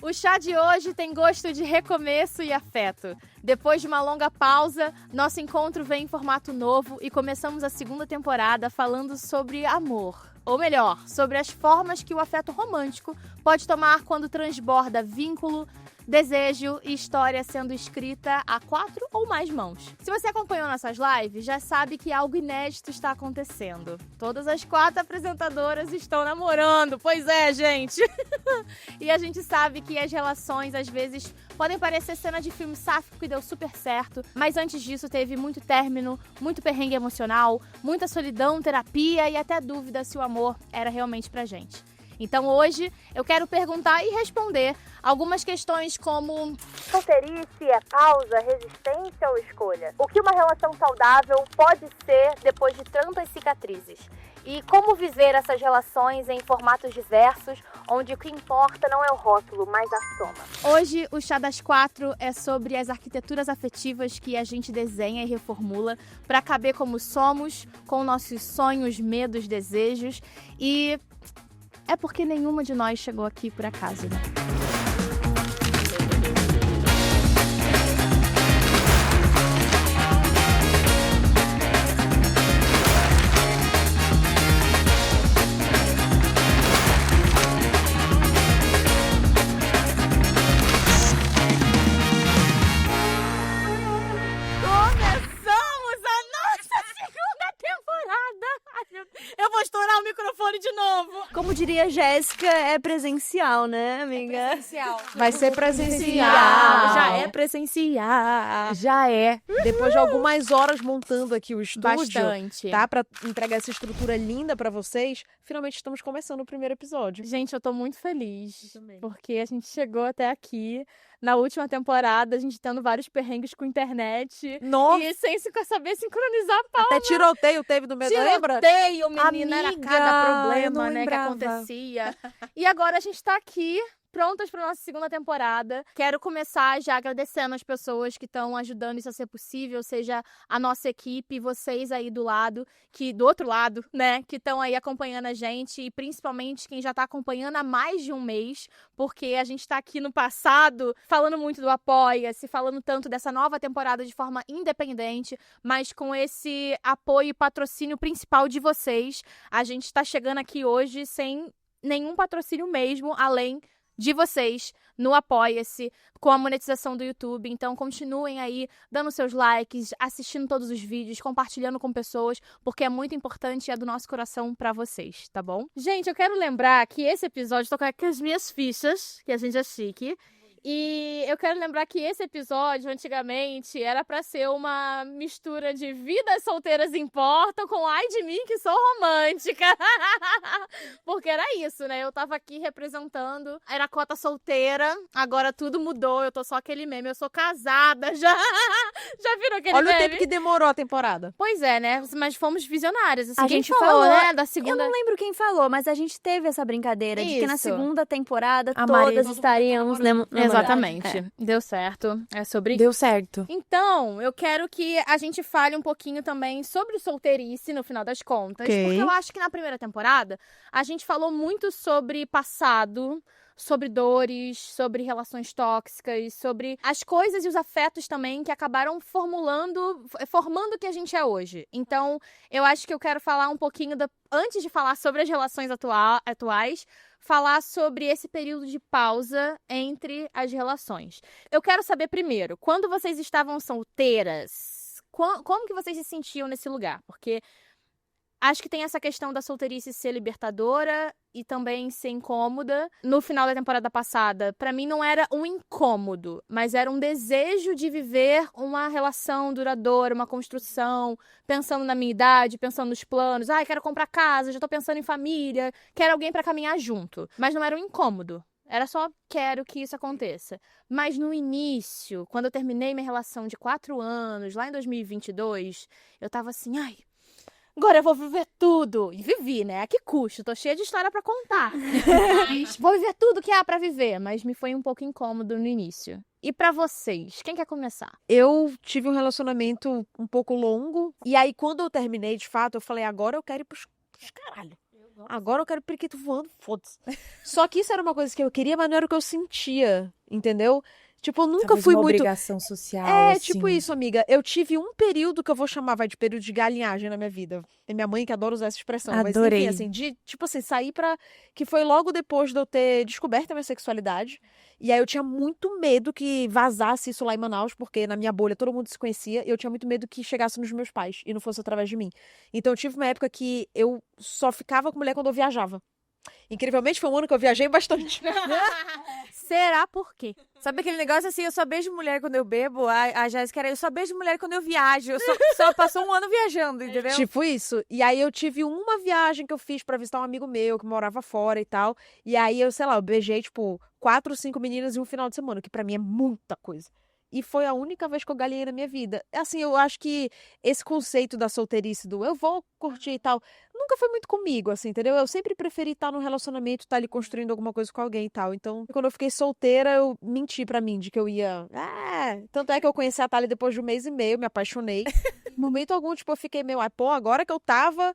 O chá de hoje tem gosto de recomeço e afeto. Depois de uma longa pausa, nosso encontro vem em formato novo e começamos a segunda temporada falando sobre amor. Ou melhor, sobre as formas que o afeto romântico pode tomar quando transborda vínculo, desejo e história sendo escrita a 4 ou mais mãos. Se você acompanhou nossas lives, já sabe que algo inédito está acontecendo. Todas as 4 apresentadoras estão namorando. Pois é, gente! E a gente sabe que as relações, às vezes, podem parecer cena de filme sáfico que deu super certo, mas antes disso teve muito término, muito perrengue emocional, muita solidão, terapia e até dúvida se o amor era realmente pra gente. Então hoje eu quero perguntar e responder algumas questões como: solteirice é pausa, resistência ou escolha? O que uma relação saudável pode ser depois de tantas cicatrizes? E como viver essas relações em formatos diversos, onde o que importa não é o rótulo, mas a soma. Hoje o Chá das 4 é sobre as arquiteturas afetivas que a gente desenha e reformula para caber como somos, com nossos sonhos, medos, desejos e... é porque nenhuma de nós chegou aqui por acaso, né? Começamos a nossa segunda temporada! Ai, meu Deus. Eu vou estourar o microfone de novo! Como diria Jéssica, é presencial, né, amiga? É presencial. Vai ser presencial. Já é presencial. Já é. Depois de algumas horas montando aqui o estúdio, Bastante. tá? Pra entregar essa estrutura linda pra vocês, finalmente estamos começando o primeiro episódio. Gente, eu tô muito feliz. Eu também. Porque a gente chegou até aqui. Na última temporada, a gente tendo vários perrengues com internet. Nossa, E sem saber sincronizar a pauta. até tiroteio teve do meio, lembra? Tiroteio, menina, era Amiga, cada eu problema, não né, que lembrava. acontecia. E agora a gente tá aqui, prontas para nossa segunda temporada. Quero começar já agradecendo as pessoas que estão ajudando isso a ser possível, seja a nossa equipe, vocês aí do outro lado, né, que estão aí acompanhando a gente e principalmente quem já tá acompanhando há mais de um mês, porque a gente tá aqui no passado falando muito do Apoia-se, falando tanto dessa nova temporada de forma independente, mas com esse apoio e patrocínio principal de vocês. A gente tá chegando aqui hoje sem nenhum patrocínio mesmo, além de vocês no Apoia-se, com a monetização do YouTube. Então continuem aí dando seus likes, assistindo todos os vídeos, compartilhando com pessoas, porque é muito importante e é do nosso coração pra vocês, tá bom? Gente, eu quero lembrar que esse episódio, tô com as minhas fichas, que a gente é chique. E eu quero lembrar que esse episódio, antigamente, era pra ser uma mistura de Vidas Solteiras Importam com Ai de Mim Que Sou Romântica. Porque era isso, né? Eu tava aqui representando, era cota solteira, agora tudo mudou, eu tô só aquele meme, eu sou casada já. Já viram aquele Olha meme? o tempo que demorou a temporada. Pois é, né? Mas fomos visionárias. Assim, A quem gente falou, falou, né? Da Eu segunda... não lembro quem falou, mas a gente teve essa brincadeira de que na Isso. segunda temporada A todas Marisa- estaríamos Exatamente. É. Deu certo. É sobre Deu certo. Então, eu quero que a gente fale um pouquinho também sobre solteirice no final das contas. Ok. Porque eu acho que na primeira temporada a gente falou muito sobre passado, sobre dores, sobre relações tóxicas, sobre as coisas e os afetos também que acabaram formando o que a gente é hoje. Então, eu acho que eu quero falar um pouquinho, antes de falar sobre as relações atuais, falar sobre esse período de pausa entre as relações. Eu quero saber primeiro, quando vocês estavam solteiras, como que vocês se sentiam nesse lugar? Porque acho que tem essa questão da solteirice ser libertadora e também ser incômoda. No final da temporada passada, pra mim não era um incômodo, mas era um desejo de viver uma relação duradoura, uma construção, pensando na minha idade, pensando nos planos. Ai, quero comprar casa, já tô pensando em família, quero alguém pra caminhar junto. Mas não era um incômodo. Era só quero que isso aconteça. Mas no início, quando eu terminei minha relação de 4 anos, lá em 2022, eu tava assim, ai, agora eu vou viver tudo. E vivi, né? A que custo? Tô cheia de história pra contar. Mas vou viver tudo que há pra viver. Mas me foi um pouco incômodo no início. E pra vocês? Quem quer começar? Eu tive um relacionamento um pouco longo. E aí, quando eu terminei, de fato, eu falei, agora eu quero ir pros caralho. Agora eu quero periquito voando, foda-se. Só que isso era uma coisa que eu queria, mas não era o que eu sentia, entendeu? Tipo, eu nunca Talvez fui uma muito... obrigação social, É, assim. tipo isso, amiga. Eu tive um período que eu vou chamar, de período de galinhagem na minha vida. Tem minha mãe que adora usar essa expressão. Adorei. Mas, enfim, assim, de, tipo assim, sair pra... Que foi logo depois de eu ter descoberto a minha sexualidade. E aí eu tinha muito medo que vazasse isso lá em Manaus, porque na minha bolha todo mundo se conhecia. E eu tinha muito medo que chegasse nos meus pais e não fosse através de mim. Então eu tive uma época que eu só ficava com mulher quando eu viajava. Incrivelmente, foi um ano que eu viajei bastante. Será por quê? Sabe aquele negócio assim, eu só beijo mulher quando eu bebo? A Jéssica era, eu só beijo mulher quando eu viajo. Eu só passou um ano viajando, entendeu? Tipo isso. E aí eu tive uma viagem que eu fiz pra visitar um amigo meu que morava fora e tal. E aí eu, sei lá, eu beijei, tipo, 4, 5 meninas em um final de semana, que pra mim é muita coisa. E foi a única vez que eu galinhei na minha vida. Assim, eu acho que esse conceito da solteirice do eu vou curtir e tal, nunca foi muito comigo, assim, entendeu? Eu sempre preferi estar num relacionamento, estar ali construindo alguma coisa com alguém e tal. Então, quando eu fiquei solteira, eu menti pra mim de que eu ia. Tanto é que eu conheci a Thalia depois de 1 mês e meio, me apaixonei. Em momento algum, tipo, eu fiquei meio, pô, agora que eu tava,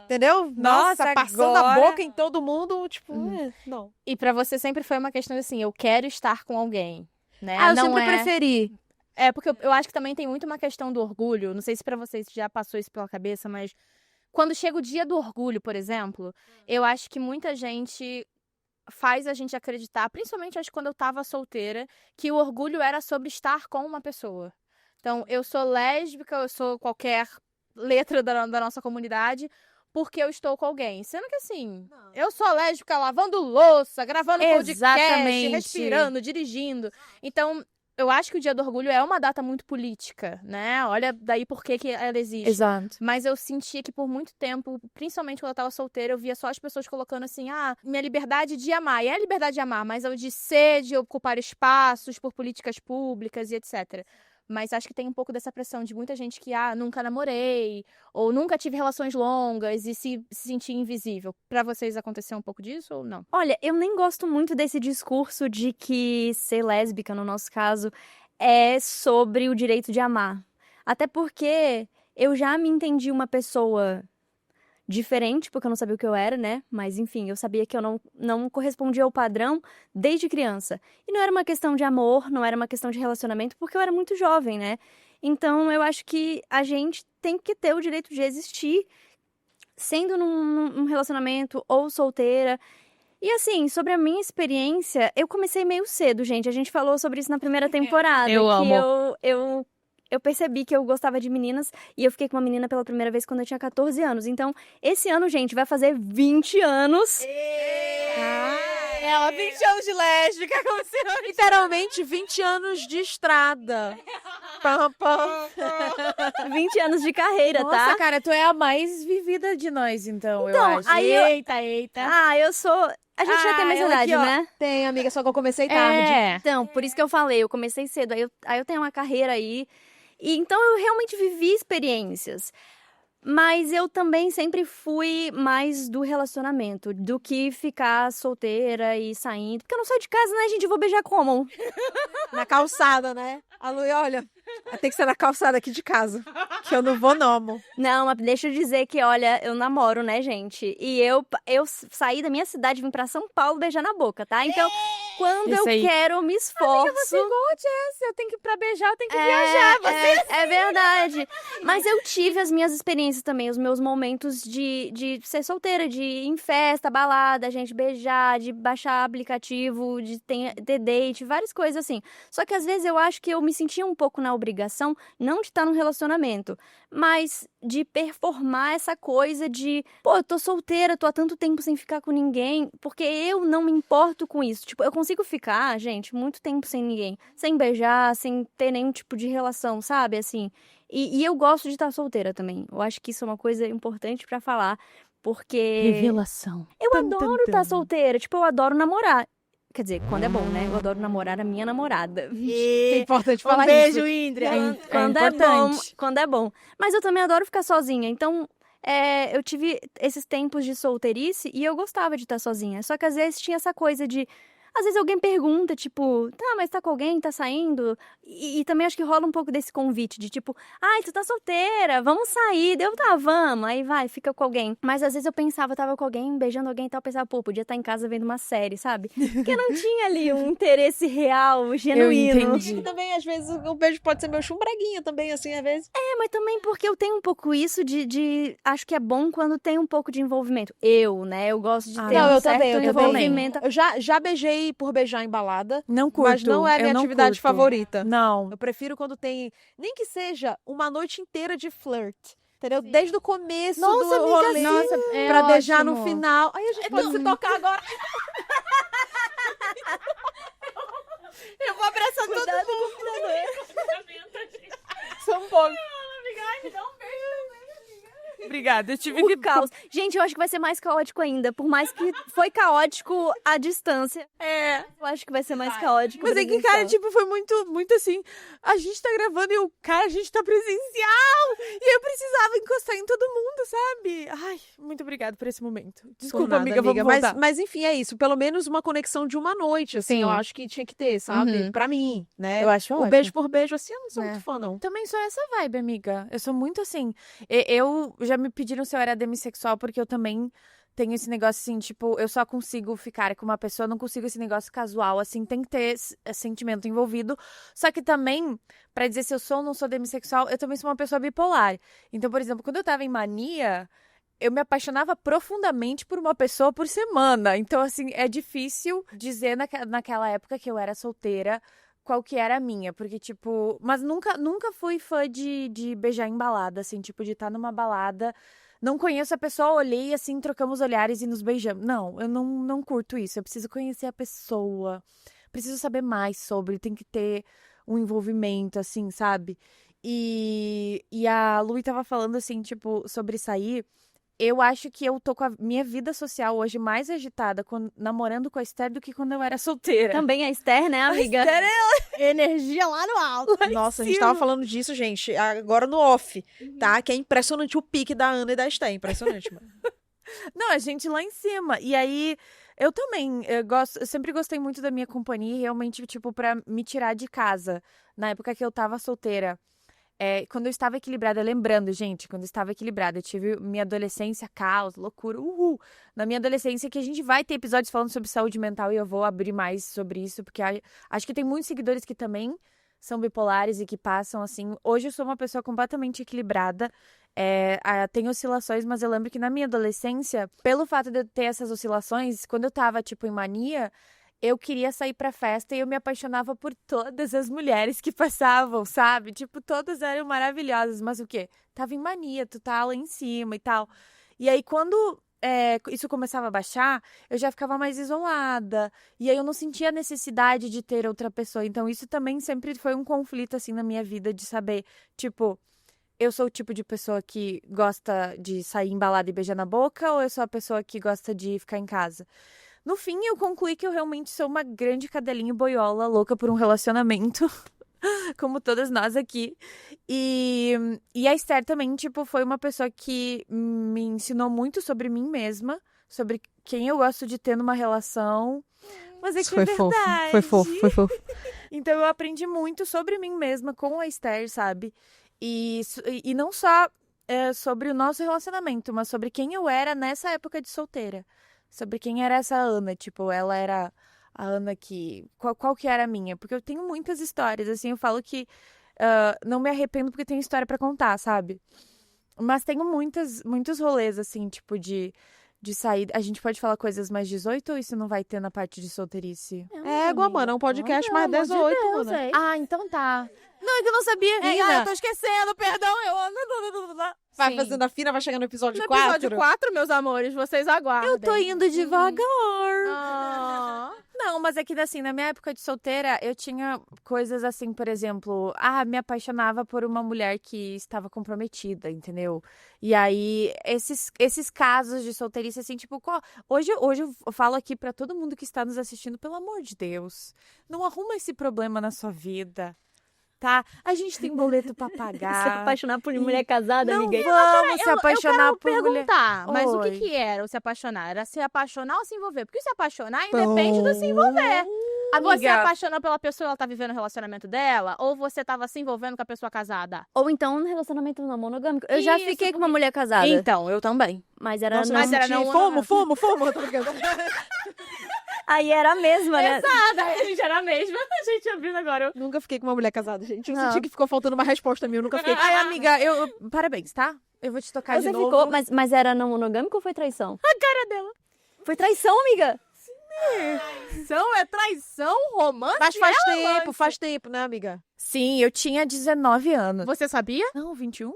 entendeu? Nossa, passando a agora- boca em todo mundo, tipo, não. E pra você sempre foi uma questão assim, eu quero estar com alguém, né? Eu Não sempre é... preferi. É, porque eu acho que também tem muito uma questão do orgulho. Não sei se pra vocês já passou isso pela cabeça, mas quando chega o dia do orgulho, por exemplo, eu acho que muita gente faz a gente acreditar, principalmente acho que quando eu tava solteira, que o orgulho era sobre estar com uma pessoa. Então, eu sou lésbica, eu sou qualquer letra da nossa comunidade, porque eu estou com alguém. Sendo que assim, eu sou lésbica lavando louça, gravando podcast, Exatamente. respirando, dirigindo. Então, eu acho que o Dia do Orgulho é uma data muito política, né? Olha daí por que ela existe. Exato. Mas eu sentia que por muito tempo, principalmente quando eu tava solteira, eu via só as pessoas colocando assim, minha liberdade de amar. E é a liberdade de amar, mas é o de ser, de ocupar espaços por políticas públicas e etc. Mas acho que tem um pouco dessa pressão de muita gente que, nunca namorei, ou nunca tive relações longas e se sentir invisível. Pra vocês aconteceu um pouco disso ou não? Olha, eu nem gosto muito desse discurso de que ser lésbica, no nosso caso, é sobre o direito de amar. Até porque eu já me entendi uma pessoa diferente, porque eu não sabia o que eu era, né? Mas enfim, eu sabia que eu não correspondia ao padrão desde criança. E não era uma questão de amor, não era uma questão de relacionamento, porque eu era muito jovem, né? Então eu acho que a gente tem que ter o direito de existir, sendo num relacionamento ou solteira. E assim, sobre a minha experiência, eu comecei meio cedo, gente. A gente falou sobre isso na primeira temporada. Eu que amo. eu percebi que eu gostava de meninas e eu fiquei com uma menina pela primeira vez quando eu tinha 14 anos. Então, esse ano, gente, vai fazer 20 anos. Ela, 20 anos de lésbica, como se não... Literalmente 20 anos de estrada. Pam, pam. 20 anos de carreira, Nossa, tá? cara, tu é a mais vivida de nós, então, eu Então, acho. aí eu... Eita. eu sou... A gente já tem mais ela idade, aqui, ó. né? Tem, amiga, só que eu comecei tarde. Então, por isso que eu falei, eu comecei cedo, aí eu tenho uma carreira aí. E então eu realmente vivi experiências. Mas eu também sempre fui mais do relacionamento, do que ficar solteira e saindo. Porque eu não saio de casa, né, gente? Eu vou beijar como? Na calçada, né? A Lu, olha, tem que ser na calçada aqui de casa. Que eu não vou, não, amor. Não, mas deixa eu dizer que, olha, eu namoro, né, gente? E eu saí da minha cidade, vim pra São Paulo beijar na boca, tá? Então, quando Isso eu aí. quero, eu me esforço. Você é igual a Jess, eu tenho que, pra beijar, eu tenho que viajar. É verdade. Mas eu tive as minhas experiências também, os meus momentos de ser solteira, de ir em festa, balada, gente beijar, de baixar aplicativo, de ter date, várias coisas assim. Só que às vezes eu acho que eu me sentia um pouco na obrigação, não de estar num relacionamento, mas de performar essa coisa de, pô, eu tô solteira, tô há tanto tempo sem ficar com ninguém, porque eu não me importo com isso. Tipo, eu consigo ficar, gente, muito tempo sem ninguém, sem beijar, sem ter nenhum tipo de relação, sabe? Assim. E eu gosto de estar solteira também. Eu acho que isso é uma coisa importante pra falar, porque Revelação. eu adoro estar solteira. Tipo, eu adoro namorar. Quer dizer, quando é bom, né? Eu adoro namorar a minha namorada. É importante falar Um beijo, isso. Indra. Quando é bom, importante. quando é bom. Mas eu também adoro ficar sozinha. Então, eu tive esses tempos de solteirice e eu gostava de estar sozinha. Só que às vezes tinha essa coisa de, às vezes alguém pergunta, tipo, tá, mas tá com alguém, tá saindo? E também acho que rola um pouco desse convite de tipo, ai, tu tá solteira, vamos sair. Deu, tá, vamos. Aí vai, fica com alguém. Mas às vezes eu pensava, tava com alguém, beijando alguém e tal, eu pensava, pô, podia estar em casa vendo uma série, sabe? Porque não tinha ali um interesse real, genuíno. entendi. E também, às vezes, o beijo pode ser meio chumbreguinha também, assim, às vezes. Mas também porque eu tenho um pouco isso acho que é bom quando tem um pouco de envolvimento. Eu, né, eu gosto de ter Não, um eu certo também, eu também. envolvimento. Eu já beijei por beijar em balada, Não curto. mas não é a eu minha não atividade curto. favorita. Não. Eu prefiro quando tem, nem que seja uma noite inteira de flirt, entendeu? Desde o começo Nossa, do amiga, rolê, Nossa, é pra beijar no ótimo. final. Aí a gente pode se tocar agora. Eu vou abraçar todo Cuidado com o computador. Só um pouco. Obrigada, eu tive que... O caos. Gente, eu acho que vai ser mais caótico ainda. Por mais que foi caótico à distância. É. Eu acho que vai ser mais caótico. Mas é que, cara, tipo, foi muito, muito assim. A gente tá gravando e o cara, a gente tá presencial. E eu precisava encostar em todo mundo, sabe? Ai, muito obrigada por esse momento. Desculpa, Por nada, amiga, vamos mas, voltar. mas enfim, é isso. Pelo menos uma conexão de uma noite, assim, Sim. eu acho que tinha que ter, sabe? Uhum. Pra mim, né? Eu acho O ótimo. beijo por beijo, assim, eu não sou É. muito fã, não. Também sou essa vibe, amiga. Eu sou muito assim. Eu já me pediram se eu era demissexual, porque eu também tenho esse negócio assim, tipo, eu só consigo ficar com uma pessoa, não consigo esse negócio casual, assim, tem que ter sentimento envolvido. Só que também, pra dizer se eu sou ou não sou demissexual, eu também sou uma pessoa bipolar. Então, por exemplo, quando eu tava em mania, eu me apaixonava profundamente por uma pessoa por semana. Então, assim, é difícil dizer naquela época que eu era solteira qual que era a minha. Porque, tipo... Mas nunca fui fã de beijar em balada, assim. Tipo, de estar numa balada... Não conheço a pessoa, olhei, assim, trocamos olhares e nos beijamos. Não, eu não curto isso. Eu preciso conhecer a pessoa. Preciso saber mais sobre. Tem que ter um envolvimento, assim, sabe? E a Lu tava falando, assim, tipo, sobre sair... Eu acho que eu tô com a minha vida social hoje mais agitada namorando com a Esther do que quando eu era solteira. Também a Esther, né, amiga? Esther Energia lá no alto. Nossa, a gente tava falando disso, gente, agora no off, tá? Que é impressionante o pique da Ana e da Esté, impressionante, mano. Não, a gente lá em cima. E aí, eu também, eu sempre gostei muito da minha companhia, realmente, tipo, pra me tirar de casa. Na época que eu tava solteira. Quando eu estava equilibrada, lembrando, gente, quando eu estava equilibrada, eu tive minha adolescência, caos, loucura, na minha adolescência, que a gente vai ter episódios falando sobre saúde mental e eu vou abrir mais sobre isso, porque acho que tem muitos seguidores que também são bipolares e que passam assim. Hoje eu sou uma pessoa completamente equilibrada, tem oscilações, mas eu lembro que na minha adolescência, pelo fato de eu ter essas oscilações, quando eu tava, tipo, em mania, eu queria sair pra festa e eu me apaixonava por todas as mulheres que passavam, sabe? Tipo, todas eram maravilhosas, mas o quê? Tava em mania, tu tá lá em cima e tal. E aí, quando isso começava a baixar, eu já ficava mais isolada. E aí, eu não sentia a necessidade de ter outra pessoa. Então, isso também sempre foi um conflito, assim, na minha vida, de saber, tipo... Eu sou o tipo de pessoa que gosta de sair embalada e beijar na boca ou eu sou a pessoa que gosta de ficar em casa? No fim, eu concluí que eu realmente sou uma grande cadelinha boiola, louca por um relacionamento, como todas nós aqui. E a Esther também, tipo, foi uma pessoa que me ensinou muito sobre mim mesma, sobre quem eu gosto de ter numa relação. Mas é que Foi é fofo, verdade. foi fofo, foi fofo. Então eu aprendi muito sobre mim mesma com a Esther, sabe? E não só sobre o nosso relacionamento, mas sobre quem eu era nessa época de solteira. Sobre quem era essa Ana, tipo, ela era a Ana que... Qual que era a minha? Porque eu tenho muitas histórias, assim, eu falo que não me arrependo porque tenho história pra contar, sabe? Mas tenho muitos rolês, assim, tipo, de sair... A gente pode falar coisas mais 18 ou isso não vai ter na parte de solteirice? Égua, mano, é um podcast mais 18, mano. Ah, então tá. Não, é que eu não sabia. Menina. Eu tô esquecendo, perdão. Vai Sim. fazendo a fina, vai chegar no episódio No 4. episódio 4, meus amores, vocês aguardem. Eu tô indo devagar. Ah. Não, mas é que assim, na minha época de solteira, eu tinha coisas assim, por exemplo, me apaixonava por uma mulher que estava comprometida, entendeu? E aí, esses casos de solteirice, assim, tipo, hoje eu falo aqui pra todo mundo que está nos assistindo, pelo amor de Deus, não arruma esse problema na sua vida. tá? A gente tem boleto pra Se pagar. apaixonar por mulher casada, Não amiga. vamos se apaixonar eu por quero mulher. perguntar, mas o Oi. que era o se apaixonar? Era se apaixonar ou se envolver? Porque se apaixonar independe do se envolver. Você Amiga. apaixonou pela pessoa e ela tá vivendo o relacionamento dela? Ou você tava se envolvendo com a pessoa casada? Ou então um relacionamento não monogâmico. Eu já Isso, fiquei com uma porque- mulher casada. Então, eu também. Mas era Nossa, não. mas era senti- não Fomo. Tô brincando. Aí era a mesma, né? Exato, a gente era a mesma. A gente abrindo agora. Nunca fiquei com uma mulher casada, gente. Eu Não. senti que ficou faltando uma resposta minha. Eu nunca fiquei com... Ai, amiga, parabéns, tá? Eu vou te tocar Você de novo. ficou, mas era não monogâmico ou foi traição? A cara dela. Foi traição, amiga. Traição é traição, romance. Mas faz tempo, né, amiga? Sim, eu tinha 19 anos. Você sabia? Não, 21?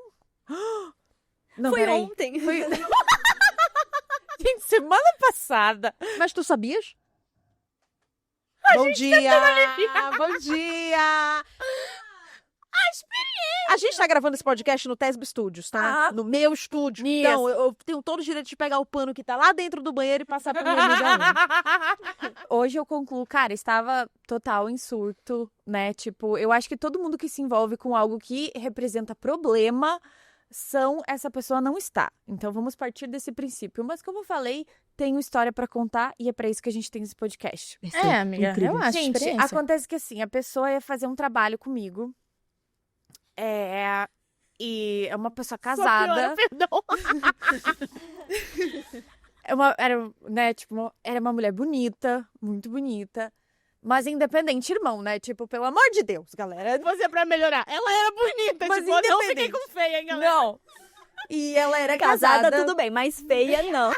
Não, Foi peraí. ontem. Foi... Gente, semana passada. Mas tu sabias? Bom dia! Bom dia! A gente tá gravando esse podcast no Tesb Studios, tá? Ah. No meu estúdio. Isso. Então, eu tenho todo o direito de pegar o pano que tá lá dentro do banheiro e passar pra minha amiga Ana. Hoje eu concluo, cara, estava total em surto, né? Tipo, eu acho que todo mundo que se envolve com algo que representa problema essa pessoa não está. Então vamos partir desse princípio. Mas como eu falei, tenho história pra contar e é pra isso que a gente tem esse podcast. É, amiga, incrível. eu acho. Gente, experiência. acontece que assim, a pessoa ia fazer um trabalho comigo. E é uma pessoa Só casada. piora, perdão. Era uma mulher bonita, muito bonita. Mas independente, irmão, né? Tipo, pelo amor de Deus, galera. Você pra melhorar. Ela era bonita, Mas tipo, eu não fiquei independente. com feia, hein, galera. Não. E ela era Casada, casada. tudo bem, mas feia, não.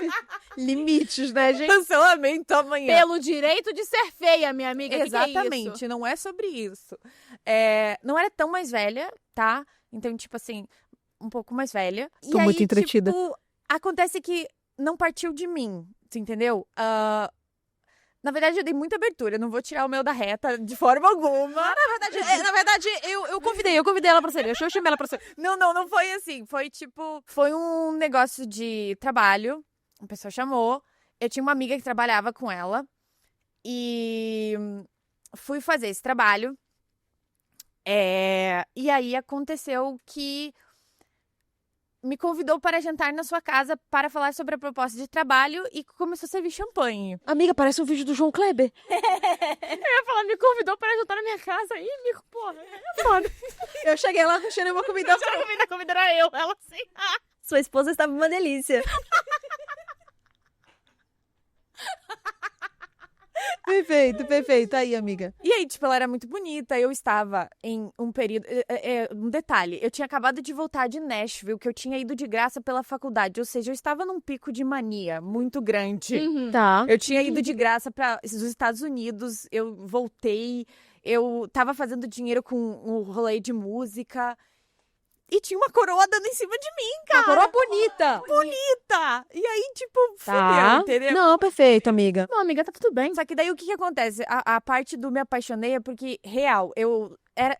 Limites, né, gente? Cancelamento amanhã. Pelo direito de ser feia, minha amiga. Que é Exatamente, isso? não é sobre isso. Não era tão mais velha, tá? Então, tipo assim, um pouco mais velha. Tô muito entretida. Tipo, acontece que não partiu de mim, você entendeu? Na verdade, eu dei muita abertura, eu não vou tirar o meu da reta de forma alguma. Na verdade, eu convidei ela pra ser. Eu chamei ela pra ser. Não foi assim. Foi tipo, foi um negócio de trabalho. A pessoa chamou. Eu tinha uma amiga que trabalhava com ela. E fui fazer esse trabalho. E aí aconteceu que me convidou para jantar na sua casa para falar sobre a proposta de trabalho e começou a servir champanhe. Amiga, parece um vídeo do João Kleber. Eu ia falar, me convidou pra jantar na minha casa. Ih, amigo, porra. É foda. Eu cheguei lá, não tinha nenhuma comida. A comida era eu. Ela assim. Sua esposa estava uma delícia. Perfeito. Aí, amiga. E aí, tipo, ela era muito bonita. Eu estava em um período. Um detalhe, eu tinha acabado de voltar de Nashville, que eu tinha ido de graça pela faculdade. Ou seja, eu estava num pico de mania muito grande. Tá. Eu tinha ido de graça para os Estados Unidos, eu voltei, eu tava fazendo dinheiro com um rolê de música. E tinha uma coroa dando em cima de mim, Uma cara. coroa bonita. Bonita! E aí, tipo, Tá. fudeu, entendeu? Não, perfeito, amiga. Não, amiga, tá tudo bem. Só que daí o que acontece? A parte do me apaixonei é porque, real,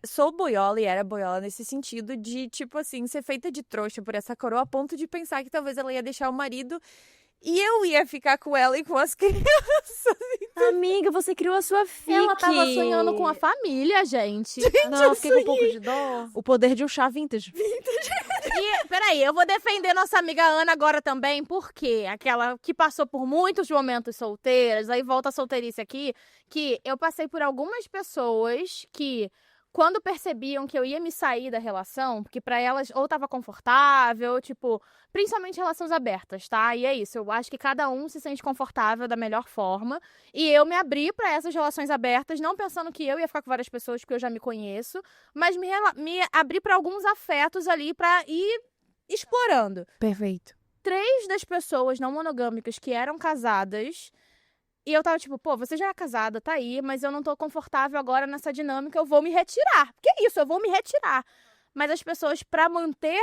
sou boiola e era boiola nesse sentido de, tipo assim, ser feita de trouxa por essa coroa a ponto de pensar que talvez ela ia deixar o marido e eu ia ficar com ela e com as crianças. Amiga, você criou a sua filha. Ela tava sonhando com a família, gente. Não, eu fiquei com um pouco de dó. O poder de um chá vintage. E, peraí, eu vou defender nossa amiga Ana agora também, porque aquela que passou por muitos momentos solteiras, aí volta a solteirice aqui, que eu passei por algumas pessoas que, quando percebiam que eu ia me sair da relação, porque pra elas ou tava confortável, tipo, principalmente relações abertas, tá? E é isso, eu acho que cada um se sente confortável da melhor forma, e eu me abri pra essas relações abertas, não pensando que eu ia ficar com várias pessoas, porque eu já me conheço, mas me abri pra alguns afetos ali pra ir explorando. Perfeito. 3 das pessoas não monogâmicas que eram casadas, e eu tava tipo, pô, você já é casada, tá aí, mas eu não tô confortável agora nessa dinâmica, eu vou me retirar. Que é isso, eu vou me retirar. Mas as pessoas, pra manter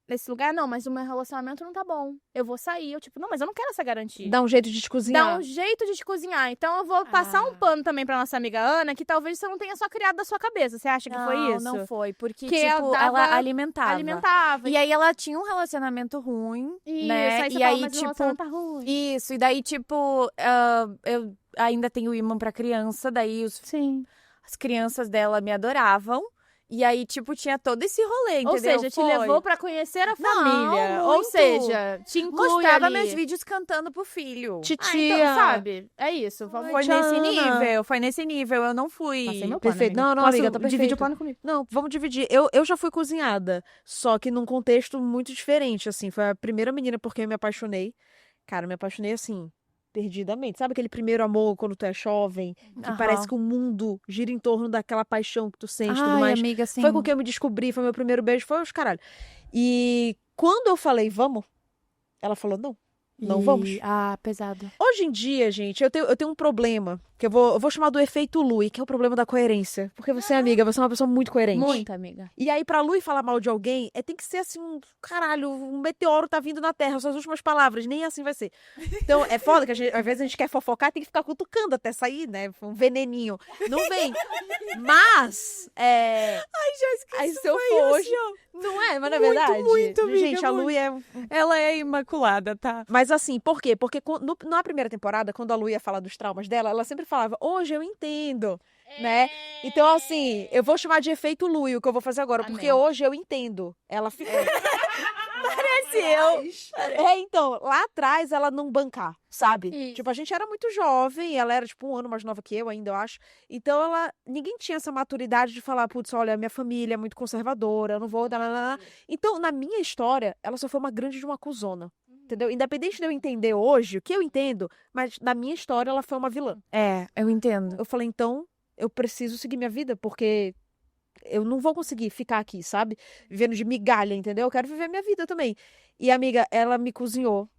nesse lugar, não, mas o meu relacionamento não tá bom. Eu vou sair, eu tipo, não, mas eu não quero essa garantia. Dá um jeito de te cozinhar. Dá um jeito de te cozinhar. Então eu vou passar um pano também pra nossa amiga Ana, que talvez você não tenha só criado da sua cabeça. Você acha que foi isso? Não foi, porque, Que tipo, ela ela dava- alimentava. Alimentava. E aí ela tinha um relacionamento ruim, Isso, né? aí você E fala, aí, mas o tipo, relacionamento tá ruim. isso, e daí, tipo, eu ainda tenho imã pra criança, daí Sim. as crianças dela me adoravam. E aí, tipo, tinha todo esse rolê, entendeu? Ou seja, te Foi. levou pra conhecer a Não, família. Ou muito. seja, te inclui Mostrava ali. meus vídeos cantando pro filho. Titia. Então, sabe? É isso. Vamos... Foi Tiana. nesse nível, foi nesse nível. Eu não fui. Passei meu plano, Perfeito. amiga. Não, Posso amiga, tá perfeito. dividir o plano comigo. Não, vamos dividir. Eu já fui cozinhada, só que num contexto muito diferente, assim. Foi a primeira menina por quem eu me apaixonei. Cara, eu me apaixonei assim, perdidamente. Sabe aquele primeiro amor quando tu é jovem? Que Aham. parece que o mundo gira em torno daquela paixão que tu sente e tudo Ai, mais. amiga, assim. Foi com quem eu me descobri, foi meu primeiro beijo, foi os caralho. E quando eu falei, vamos, ela falou, não vamos. Ah, pesado. Hoje em dia, gente, eu tenho um problema, que eu vou chamar do efeito Lui, que é o problema da coerência. Porque você, amiga, você é uma pessoa muito coerente. Muito, amiga. E aí, pra Lui falar mal de alguém, tem que ser assim, caralho, um meteoro tá vindo na Terra, suas últimas palavras, nem assim vai ser. Então, é foda que às vezes a gente quer fofocar, tem que ficar cutucando até sair, né, um veneninho. Não vem. Mas, Ai, Jéssica, aí isso se eu foi for assim, hoje, ó. não é, mas não é Muito, verdade? muito, amiga, Gente, a muito. Lui é... Ela é imaculada, tá? Mas assim, por quê? Porque na primeira temporada, quando a Lu ia falar dos traumas dela, ela sempre falava, hoje eu entendo, né? Então, assim, eu vou chamar de efeito Lui o que eu vou fazer agora, porque Amém. hoje eu entendo. Ela ficou... Parece eu. Então, lá atrás ela não bancar, sabe? Isso. Tipo, a gente era muito jovem, ela era tipo um ano mais nova que eu ainda, eu acho. Então, ninguém tinha essa maturidade de falar, putz, olha, minha família é muito conservadora, eu não vou... Então, na minha história, ela só foi uma grande de uma cuzona. Entendeu? Independente de eu entender hoje, o que eu entendo, mas na minha história ela foi uma vilã. É, eu entendo. Eu falei, então, eu preciso seguir minha vida, porque eu não vou conseguir ficar aqui, sabe? Vivendo de migalha, entendeu? Eu quero viver minha vida também. E, amiga, ela me cozinhou.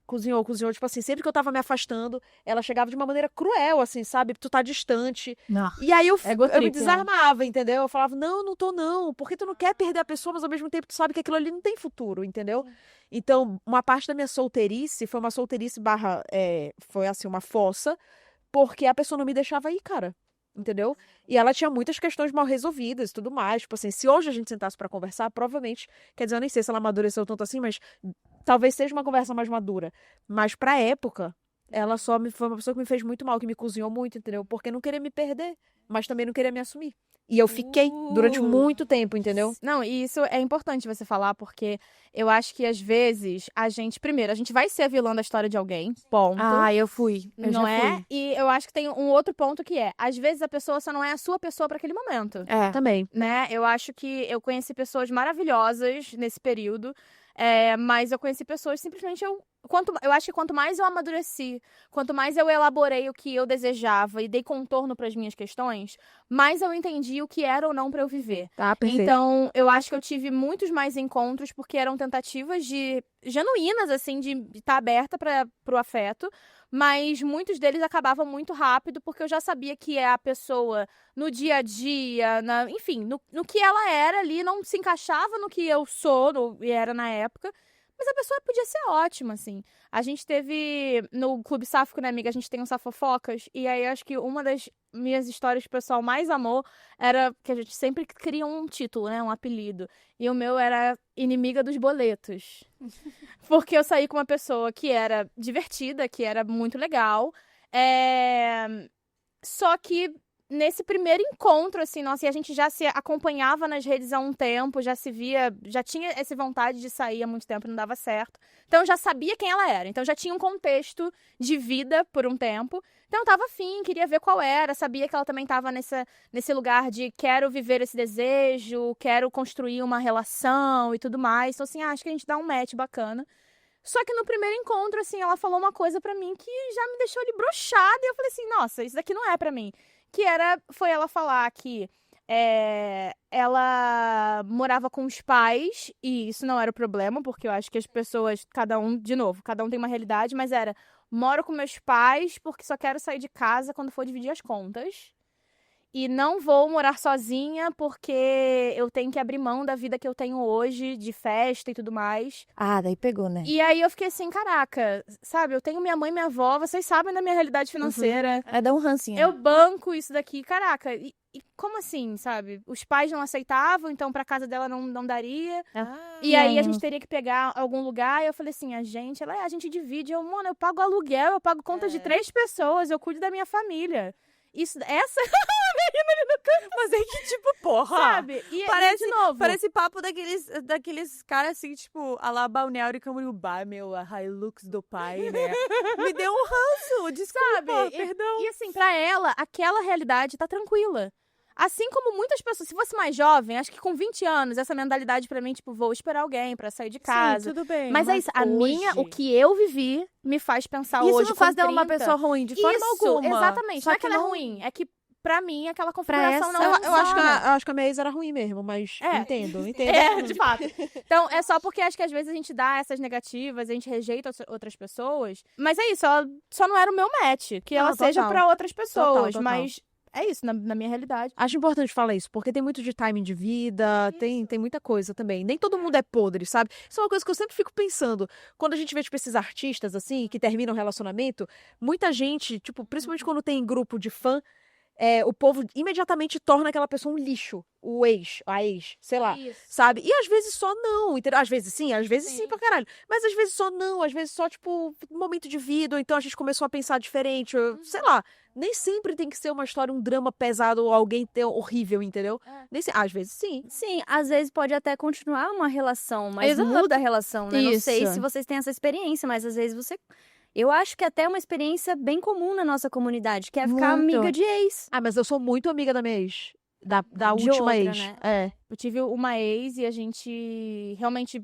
Cozinhou. Tipo assim, sempre que eu tava me afastando, ela chegava de uma maneira cruel, assim, sabe? Tu tá distante. Não. E aí eu Ego me trip, né? desarmava, entendeu? Eu falava, não tô não. Porque tu não quer perder a pessoa, mas ao mesmo tempo tu sabe que aquilo ali não tem futuro, entendeu? Então, uma parte da minha solteirice foi uma solteirice barra, foi assim, uma fossa, porque a pessoa não me deixava ir, cara. Entendeu? E ela tinha muitas questões mal resolvidas e tudo mais. Tipo assim, se hoje a gente sentasse pra conversar, provavelmente, quer dizer, eu nem sei se ela amadureceu tanto assim, mas talvez seja uma conversa mais madura. Mas pra época, ela foi uma pessoa que me fez muito mal, que me cozinhou muito, entendeu? Porque não queria me perder, mas também não queria me assumir. E eu fiquei durante muito tempo, entendeu? Não, e isso é importante você falar, porque eu acho que às vezes primeiro, a gente vai ser a vilã da história de alguém, ponto. Ah, eu fui. Eu não já é? fui. E eu acho que tem um outro ponto que às vezes a pessoa só não é a sua pessoa para aquele momento. É. Também. Né? Eu acho que eu conheci pessoas maravilhosas nesse período, mas eu conheci pessoas simplesmente eu acho que quanto mais eu amadureci, quanto mais eu elaborei o que eu desejava e dei contorno para as minhas questões, mais eu entendi o que era ou não para eu viver. Tá, perfeito. Então, eu acho que eu tive muitos mais encontros porque eram tentativas genuínas, assim, de estar aberta para o afeto, mas muitos deles acabavam muito rápido porque eu já sabia que a pessoa no dia a dia, enfim, no que ela era ali, não se encaixava no que eu sou e era na época. Mas a pessoa podia ser ótima, assim. A gente teve, no Clube Sáfico, né, amiga? A gente tem uns Safofocas. E aí, acho que uma das minhas histórias que o pessoal mais amou era que a gente sempre cria um título, né? Um apelido. E o meu era Inimiga dos Boletos. Porque eu saí com uma pessoa que era divertida, que era muito legal. Só que nesse primeiro encontro, assim, nossa, e a gente já se acompanhava nas redes há um tempo, já se via, já tinha essa vontade de sair há muito tempo, não dava certo. Então, eu já sabia quem ela era. Então, já tinha um contexto de vida por um tempo. Então, eu tava afim, queria ver qual era, sabia que ela também tava nesse lugar de quero viver esse desejo, quero construir uma relação e tudo mais. Então, assim, acho que a gente dá um match bacana. Só que no primeiro encontro, assim, ela falou uma coisa pra mim que já me deixou ali broxada. E eu falei assim, nossa, isso daqui não é pra mim. Foi ela falar que ela morava com os pais, e isso não era o problema, porque eu acho que as pessoas, cada um tem uma realidade, mas moro com meus pais porque só quero sair de casa quando for dividir as contas. E não vou morar sozinha porque eu tenho que abrir mão da vida que eu tenho hoje, de festa e tudo mais. Ah, daí pegou, né? E aí eu fiquei assim, caraca, sabe? Eu tenho minha mãe e minha avó, vocês sabem da minha realidade financeira. Dá um rancinho. Eu banco isso daqui, caraca. E como assim, sabe? Os pais não aceitavam, então pra casa dela não daria. E aí a gente teria que pegar algum lugar. E eu falei assim, a gente divide. Mano, eu pago aluguel, eu pago conta de 3 pessoas, eu cuido da minha família. Essa menina ali no canto. Mas é que, tipo, porra. Sabe? E Parece- de novo. Parece papo daqueles caras assim, tipo, a lá Balneário Camboriú, meu, a Hilux do pai, né? Me deu um ranço, desculpa, Sabe? perdão. E assim, pra ela, aquela realidade tá tranquila. Assim como muitas pessoas, se fosse mais jovem, acho que com 20 anos, essa mentalidade pra mim, tipo, vou esperar alguém pra sair de casa. Sim, tudo bem. Mas é isso, a hoje- minha, o que eu vivi, me faz pensar Isso hoje não faz com dela uma 30. pessoa ruim, de forma Isso, alguma. exatamente. Só Não é que que ela é não- ruim, é que pra mim aquela configuração essa- não Eu acho que funciona. eu acho que a minha ex era ruim mesmo, mas É. entendo. É, de fato. Então, é só porque acho que às vezes a gente dá essas negativas, a gente rejeita outras pessoas. Mas é isso, ela só não era o meu match. Que Não, ela seja total. pra outras pessoas. Total. Mas é isso, na minha realidade. Acho importante falar isso, porque tem muito de timing de vida, tem muita coisa também. Nem todo mundo é podre, sabe? Isso é uma coisa que eu sempre fico pensando. Quando a gente vê, tipo, esses artistas, assim, que terminam um relacionamento, muita gente, tipo, principalmente quando tem grupo de fã, o povo imediatamente torna aquela pessoa um lixo. O ex, a ex, sei lá. Isso. Sabe? E às vezes só não, entendeu? Às vezes sim Sim. pra caralho. Mas às vezes só não, às vezes só, tipo, um momento de vida, ou então a gente começou a pensar diferente, ou, sei lá. Nem sempre tem que ser uma história, um drama pesado, ou alguém ter horrível, entendeu? É. Nem se... Às vezes sim. Sim, às vezes pode até continuar uma relação, mas Exato. muda a relação, né? Não sei Isso. se vocês têm essa experiência, mas às vezes você... Eu acho que até é uma experiência bem comum na nossa comunidade, que é ficar Muito. amiga de ex. Ah, mas eu sou muito amiga da minha ex. Da De última outra, ex. né? É. Eu tive uma ex e a gente realmente.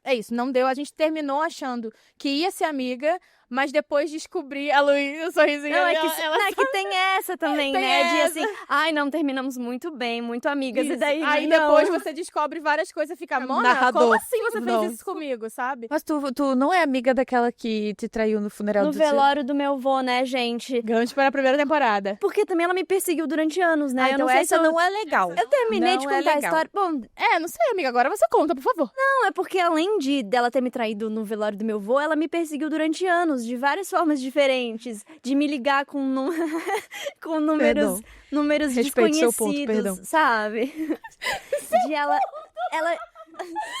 É isso, não deu. A gente terminou achando que ia ser amiga, mas depois descobri. A Luísa, o sorrisinho Não, ali, é que, ela não, é que tem essa também, Tem né? De essa. assim, ai, não, terminamos muito bem, muito amigas. Isso. E daí, Aí não. depois você descobre várias coisas e fica, Mona, narrador. como assim você fez Não. isso comigo, sabe? Mas tu não é amiga daquela que te traiu no funeral No do tio? velório do meu vô, né, gente? Gancho para a primeira temporada. Porque também ela me perseguiu durante anos, né? Ah, eu então não sei essa se eu... não é legal. Eu terminei de Não é contar a legal. história. Bom, É, não sei, amiga, agora você conta, por favor. não, é porque além dela ter me traído no velório do meu vô, ela me perseguiu durante anos, de várias formas diferentes. De me ligar com, com números Respeite seu ponto, desconhecidos, perdão. sabe? De ela...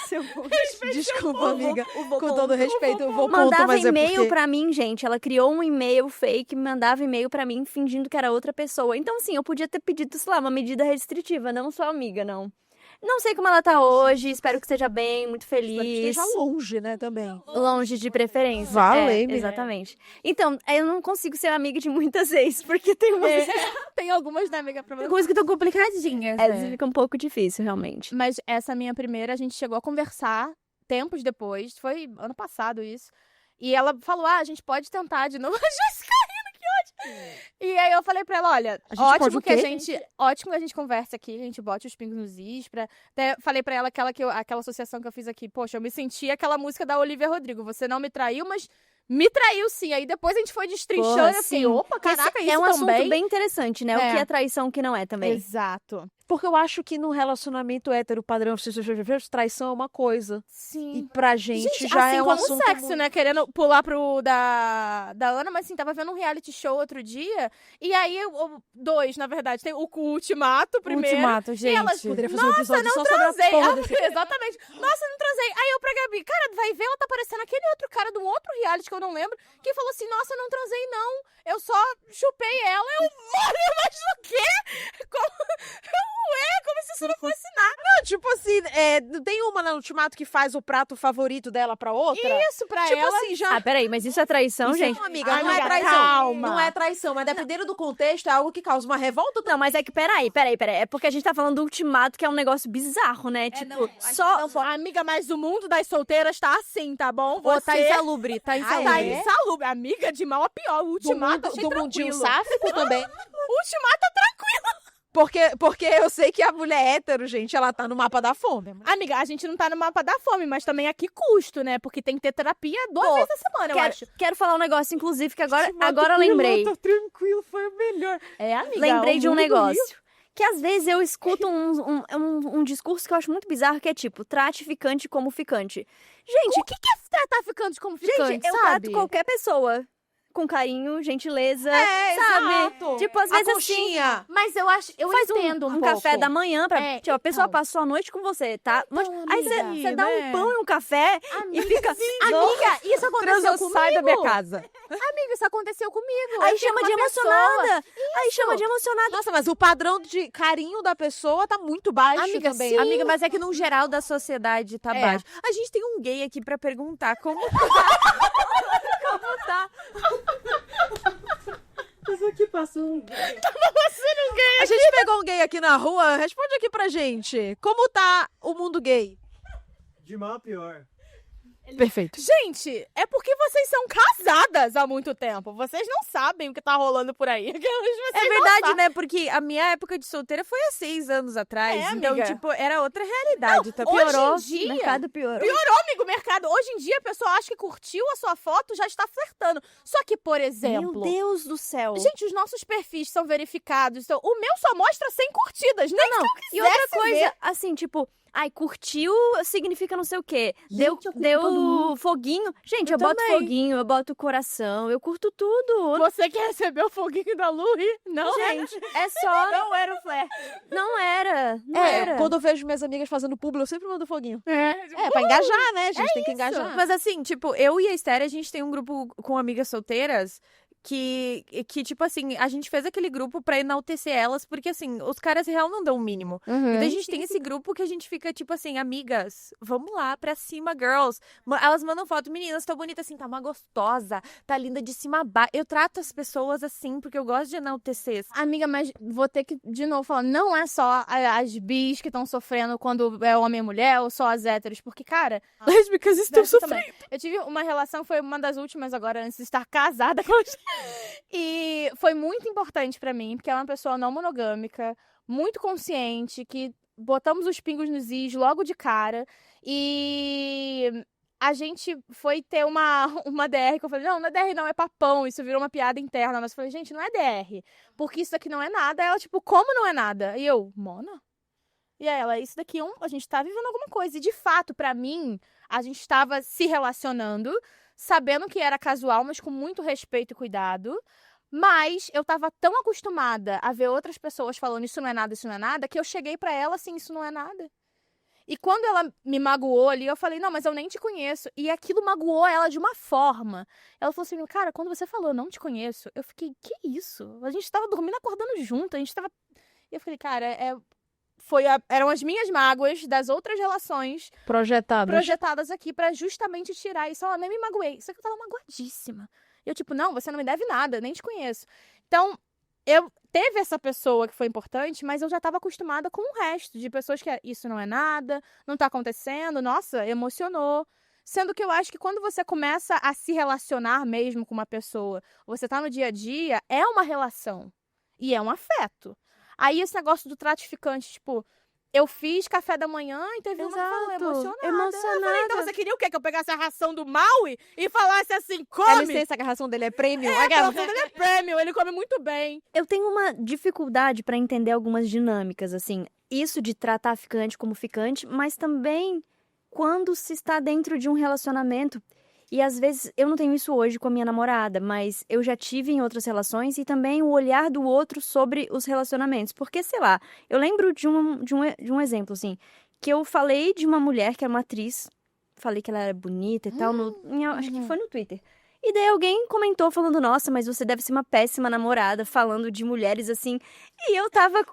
Seu ponto. Desculpa, amiga. O vô Com ponto. todo respeito, eu vou ponto, Mandava mas é e-mail porque... pra mim, gente. Ela criou um e-mail fake, mandava e-mail pra mim fingindo que era outra pessoa. Então, sim, eu podia ter pedido, sei lá, uma medida restritiva. Não sou amiga, não. Não sei como ela tá hoje, espero que esteja bem, muito Espero que feliz. esteja longe, né, também. Longe de preferência. Valeu-me. Exatamente. Então, eu não consigo ser amiga de muitas ex, porque tem umas Tem algumas, né, amiga, pra Coisas que estão complicadinhas, Às né? vezes fica um pouco difícil, realmente. Mas essa minha primeira, a gente chegou a conversar tempos depois, foi ano passado isso. E ela falou, a gente pode tentar de novo. A Jéssica rindo, que ótimo! E aí eu falei pra ela, olha, A gente pode ótimo o que a quê? gente... Ótimo que a gente converse aqui, a gente bote os pingos nos is. Até falei pra ela aquela associação que eu fiz aqui. Poxa, eu me senti aquela música da Olivia Rodrigo. Você não me traiu, mas me traiu sim. Aí depois a gente foi destrinchando Porra, e eu fiquei, sim. opa, caraca, Esse isso é um também? assunto bem interessante, né? O É. que é traição, o que não é também. Exato. Porque eu acho que num relacionamento hétero padrão, traição é uma coisa. Sim. E pra gente, Gente, já assim é um como assunto o sexo, muito... né? Querendo pular pro da Ana, mas assim, tava vendo um reality show outro dia. E aí, dois, na verdade. Tem o Ultimato primeiro. Ultimato, gente. elas- Poderia fazer um episódio não só sobre a transei. porra desse... Exatamente. Nossa, não transei. Aí eu pra Gabi, cara, vai ver, ela tá parecendo aquele outro cara de um outro reality que eu não lembro, que falou assim, nossa, não transei não. Eu só chupei ela. Eu, mano, mas o quê? Como se isso não fosse nada. Não, tipo assim, não tem uma no Ultimato que faz o prato favorito dela pra outra? Isso, pra Tipo ela. assim, já... Ah, peraí, mas isso é traição, Isso gente? não, amiga, não Amiga, é traição. calma. Não é traição, mas dependendo do contexto, é algo que causa uma revolta. Não, mas é que peraí. É porque a gente tá falando do ultimato, que é um negócio bizarro, né? Tipo, só. Amiga, mas o mundo das solteiras tá assim, tá bom? Ô, Você tá insalubre, tá tá insalubre. insalubre. Amiga, de mal a pior. O ultimato achei do mundinho tranquilo. sáfico também. O ultimato é tranquilo. Porque eu sei que a mulher hétero, gente, ela tá no mapa da fome. Amiga, a gente não tá no mapa da fome, mas também a que custo, né? Porque tem que ter terapia 2 vezes a semana, eu acho. Quero falar um negócio, inclusive, que agora eu lembrei. Tá tranquilo, foi o melhor. É, amiga. Lembrei o de um mundo do negócio. Rio. Que às vezes eu escuto um discurso que eu acho muito bizarro, que é tipo, trate ficante como ficante. Gente, O que é tratar ficante como ficante, gente, eu sabe? trato qualquer pessoa com carinho, gentileza, É, sabe? exato. Tipo, às A vezes assim, conchinha. Mas eu faz entendo um pouco. café da manhã pra. É, tipo, a pessoa então. passou a noite com você, tá? Mas aí amiga, você dá né? um pão e um café e fica. Amiga, isso aconteceu Transou, comigo. sai da minha casa. Amiga, isso aconteceu comigo. Aí Eu tinha chama de uma pessoa- emocionada. Aí chama de emocionada. Nossa, mas o padrão de carinho da pessoa tá muito baixo Amiga, também. sim. Amiga, mas é que no geral da sociedade tá É. baixo. A gente tem um gay aqui pra perguntar como tá. Mas aqui passou um A gente pegou um gay aqui na rua, responde aqui pra gente. Como tá o mundo gay? de mal a pior. Perfeito. Gente, é porque vocês são casadas há muito tempo. Vocês não sabem o que tá rolando por aí. É verdade, né? Porque a minha época de solteira foi há 6 anos atrás. É, então, amiga. tipo, era outra realidade. Tá? hoje Piorou. em dia- O mercado piorou. Piorou, amigo, o mercado. Hoje em dia, a pessoa acha que curtiu a sua foto, já está flertando. Só que, por exemplo... Meu Deus do céu. Gente, os nossos perfis são verificados. Então, o meu só mostra 100 curtidas. Nem Não, se eu e outra quisesse coisa, ver. assim, tipo, ai, curtiu significa não sei o quê. Gente, eu curto Deu todo mundo. foguinho. Gente, Eu eu boto também. foguinho, eu boto coração, eu curto tudo. Você quer receber o foguinho da Lu? Não, Gente, é só. não era o flerte. Não era. Não era. Quando eu vejo minhas amigas fazendo publi, eu sempre mando foguinho. É, É, pra engajar, né? A gente tem que engajar. Mas assim, tipo, eu e a Esther, a gente tem um grupo com amigas solteiras que, tipo assim, a gente fez aquele grupo pra enaltecer elas, porque assim, os caras real não dão o mínimo. Uhum. Então a gente tem esse grupo que a gente fica, tipo assim, amigas, vamos lá, pra cima, girls. Elas mandam foto, meninas, tô bonita assim, tá uma gostosa, tá linda de cima a baixo. Eu trato as pessoas assim, porque eu gosto de enaltecer. Amiga, mas vou ter que, de novo, falar, não é só as bis que estão sofrendo quando é homem e mulher, ou só as héteros, porque, cara... Lésbicas estão Dessa também. Eu tive uma relação, foi uma das últimas agora, antes de estar casada com eles. E foi muito importante pra mim, porque é uma pessoa não monogâmica, muito consciente, que botamos os pingos nos is logo de cara. E a gente foi ter uma DR, que eu falei, não é DR não, é papão. Isso virou uma piada interna. Mas eu falei, gente, não é DR, porque isso aqui não é nada. Aí ela, tipo, como não é nada? E eu, Mona? E aí ela, isso daqui a gente tá vivendo alguma coisa. E de fato, pra mim, a gente tava se relacionando, sabendo que era casual, mas com muito respeito e cuidado. Mas eu tava tão acostumada a ver outras pessoas falando isso não é nada, que eu cheguei pra ela assim, isso não é nada. E quando ela me magoou ali, eu falei, não, mas eu nem te conheço. E aquilo magoou ela de uma forma. Ela falou assim, cara, quando você falou, não te conheço, eu fiquei, que isso? A gente tava dormindo, acordando junto, a gente tava... E eu falei, cara, eram as minhas mágoas das outras relações projetadas aqui pra justamente tirar isso. Ela nem me magoei. Só que eu tava magoadíssima. E eu, tipo, não, você não me deve nada, nem te conheço. Então, teve essa pessoa que foi importante, mas eu já tava acostumada com o resto de pessoas que isso não é nada, não tá acontecendo, nossa, emocionou. Sendo que eu acho que quando você começa a se relacionar mesmo com uma pessoa, você tá no dia a dia, é uma relação. E é um afeto. Aí esse negócio do tratificante, tipo, eu fiz café da manhã e teve uma que falou emocionada. Eu falei, então você queria o quê? Que eu pegasse a ração do Maui e falasse assim, É come? licença, que a ração dele é premium. A ração dele é premium, ele come muito bem. Eu tenho uma dificuldade pra entender algumas dinâmicas, assim. Isso de tratar ficante como ficante, mas também quando se está dentro de um relacionamento. E às vezes, eu não tenho isso hoje com a minha namorada, mas eu já tive em outras relações e também o olhar do outro sobre os relacionamentos. Porque, sei lá, eu lembro de um exemplo, assim, que eu falei de uma mulher que era uma atriz, falei que ela era bonita e tal, acho que foi no Twitter. E daí alguém comentou falando, nossa, mas você deve ser uma péssima namorada, falando de mulheres assim. E eu tava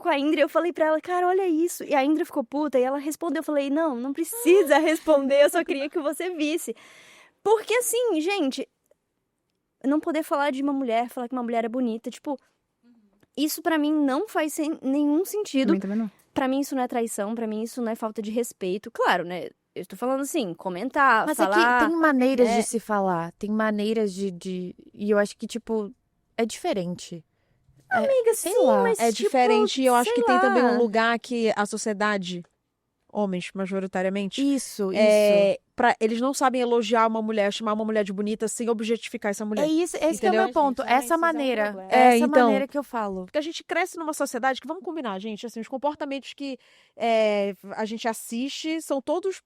com a Indra e eu falei pra ela, cara, olha isso. E a Indra ficou puta e ela respondeu, eu falei, não precisa responder, eu só queria que você visse. Porque assim, gente, não poder falar de uma mulher, falar que uma mulher é bonita, tipo, isso pra mim não faz nenhum sentido. Também não. Pra mim isso não é traição, pra mim isso não é falta de respeito. Claro, né? Eu estou falando assim, comentar, Mas falar... é que tem maneiras de se falar, tem maneiras de... E eu acho que, tipo, é diferente. Amiga, sei sim, lá, mas É tipo, diferente e eu acho sei que tem também lá. um lugar que a sociedade, homens majoritariamente, Isso. eles não sabem elogiar uma mulher, chamar uma mulher de bonita sem objetificar essa mulher. É isso, esse que é o Entendeu? meu ponto. Gente, mas Essa isso é um maneira. problema. É, Essa então. maneira que eu falo. Porque a gente cresce numa sociedade que, vamos combinar, gente, assim, os comportamentos que a gente assiste são todos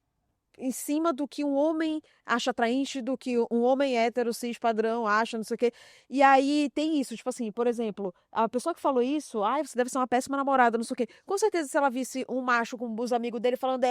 em cima do que um homem acha atraente, do que um homem hétero, cis, padrão, acha, não sei o quê. E aí tem isso, tipo assim, por exemplo, a pessoa que falou isso, ai, você deve ser uma péssima namorada, não sei o quê. Com certeza, se ela visse um macho com os amigos dele falando,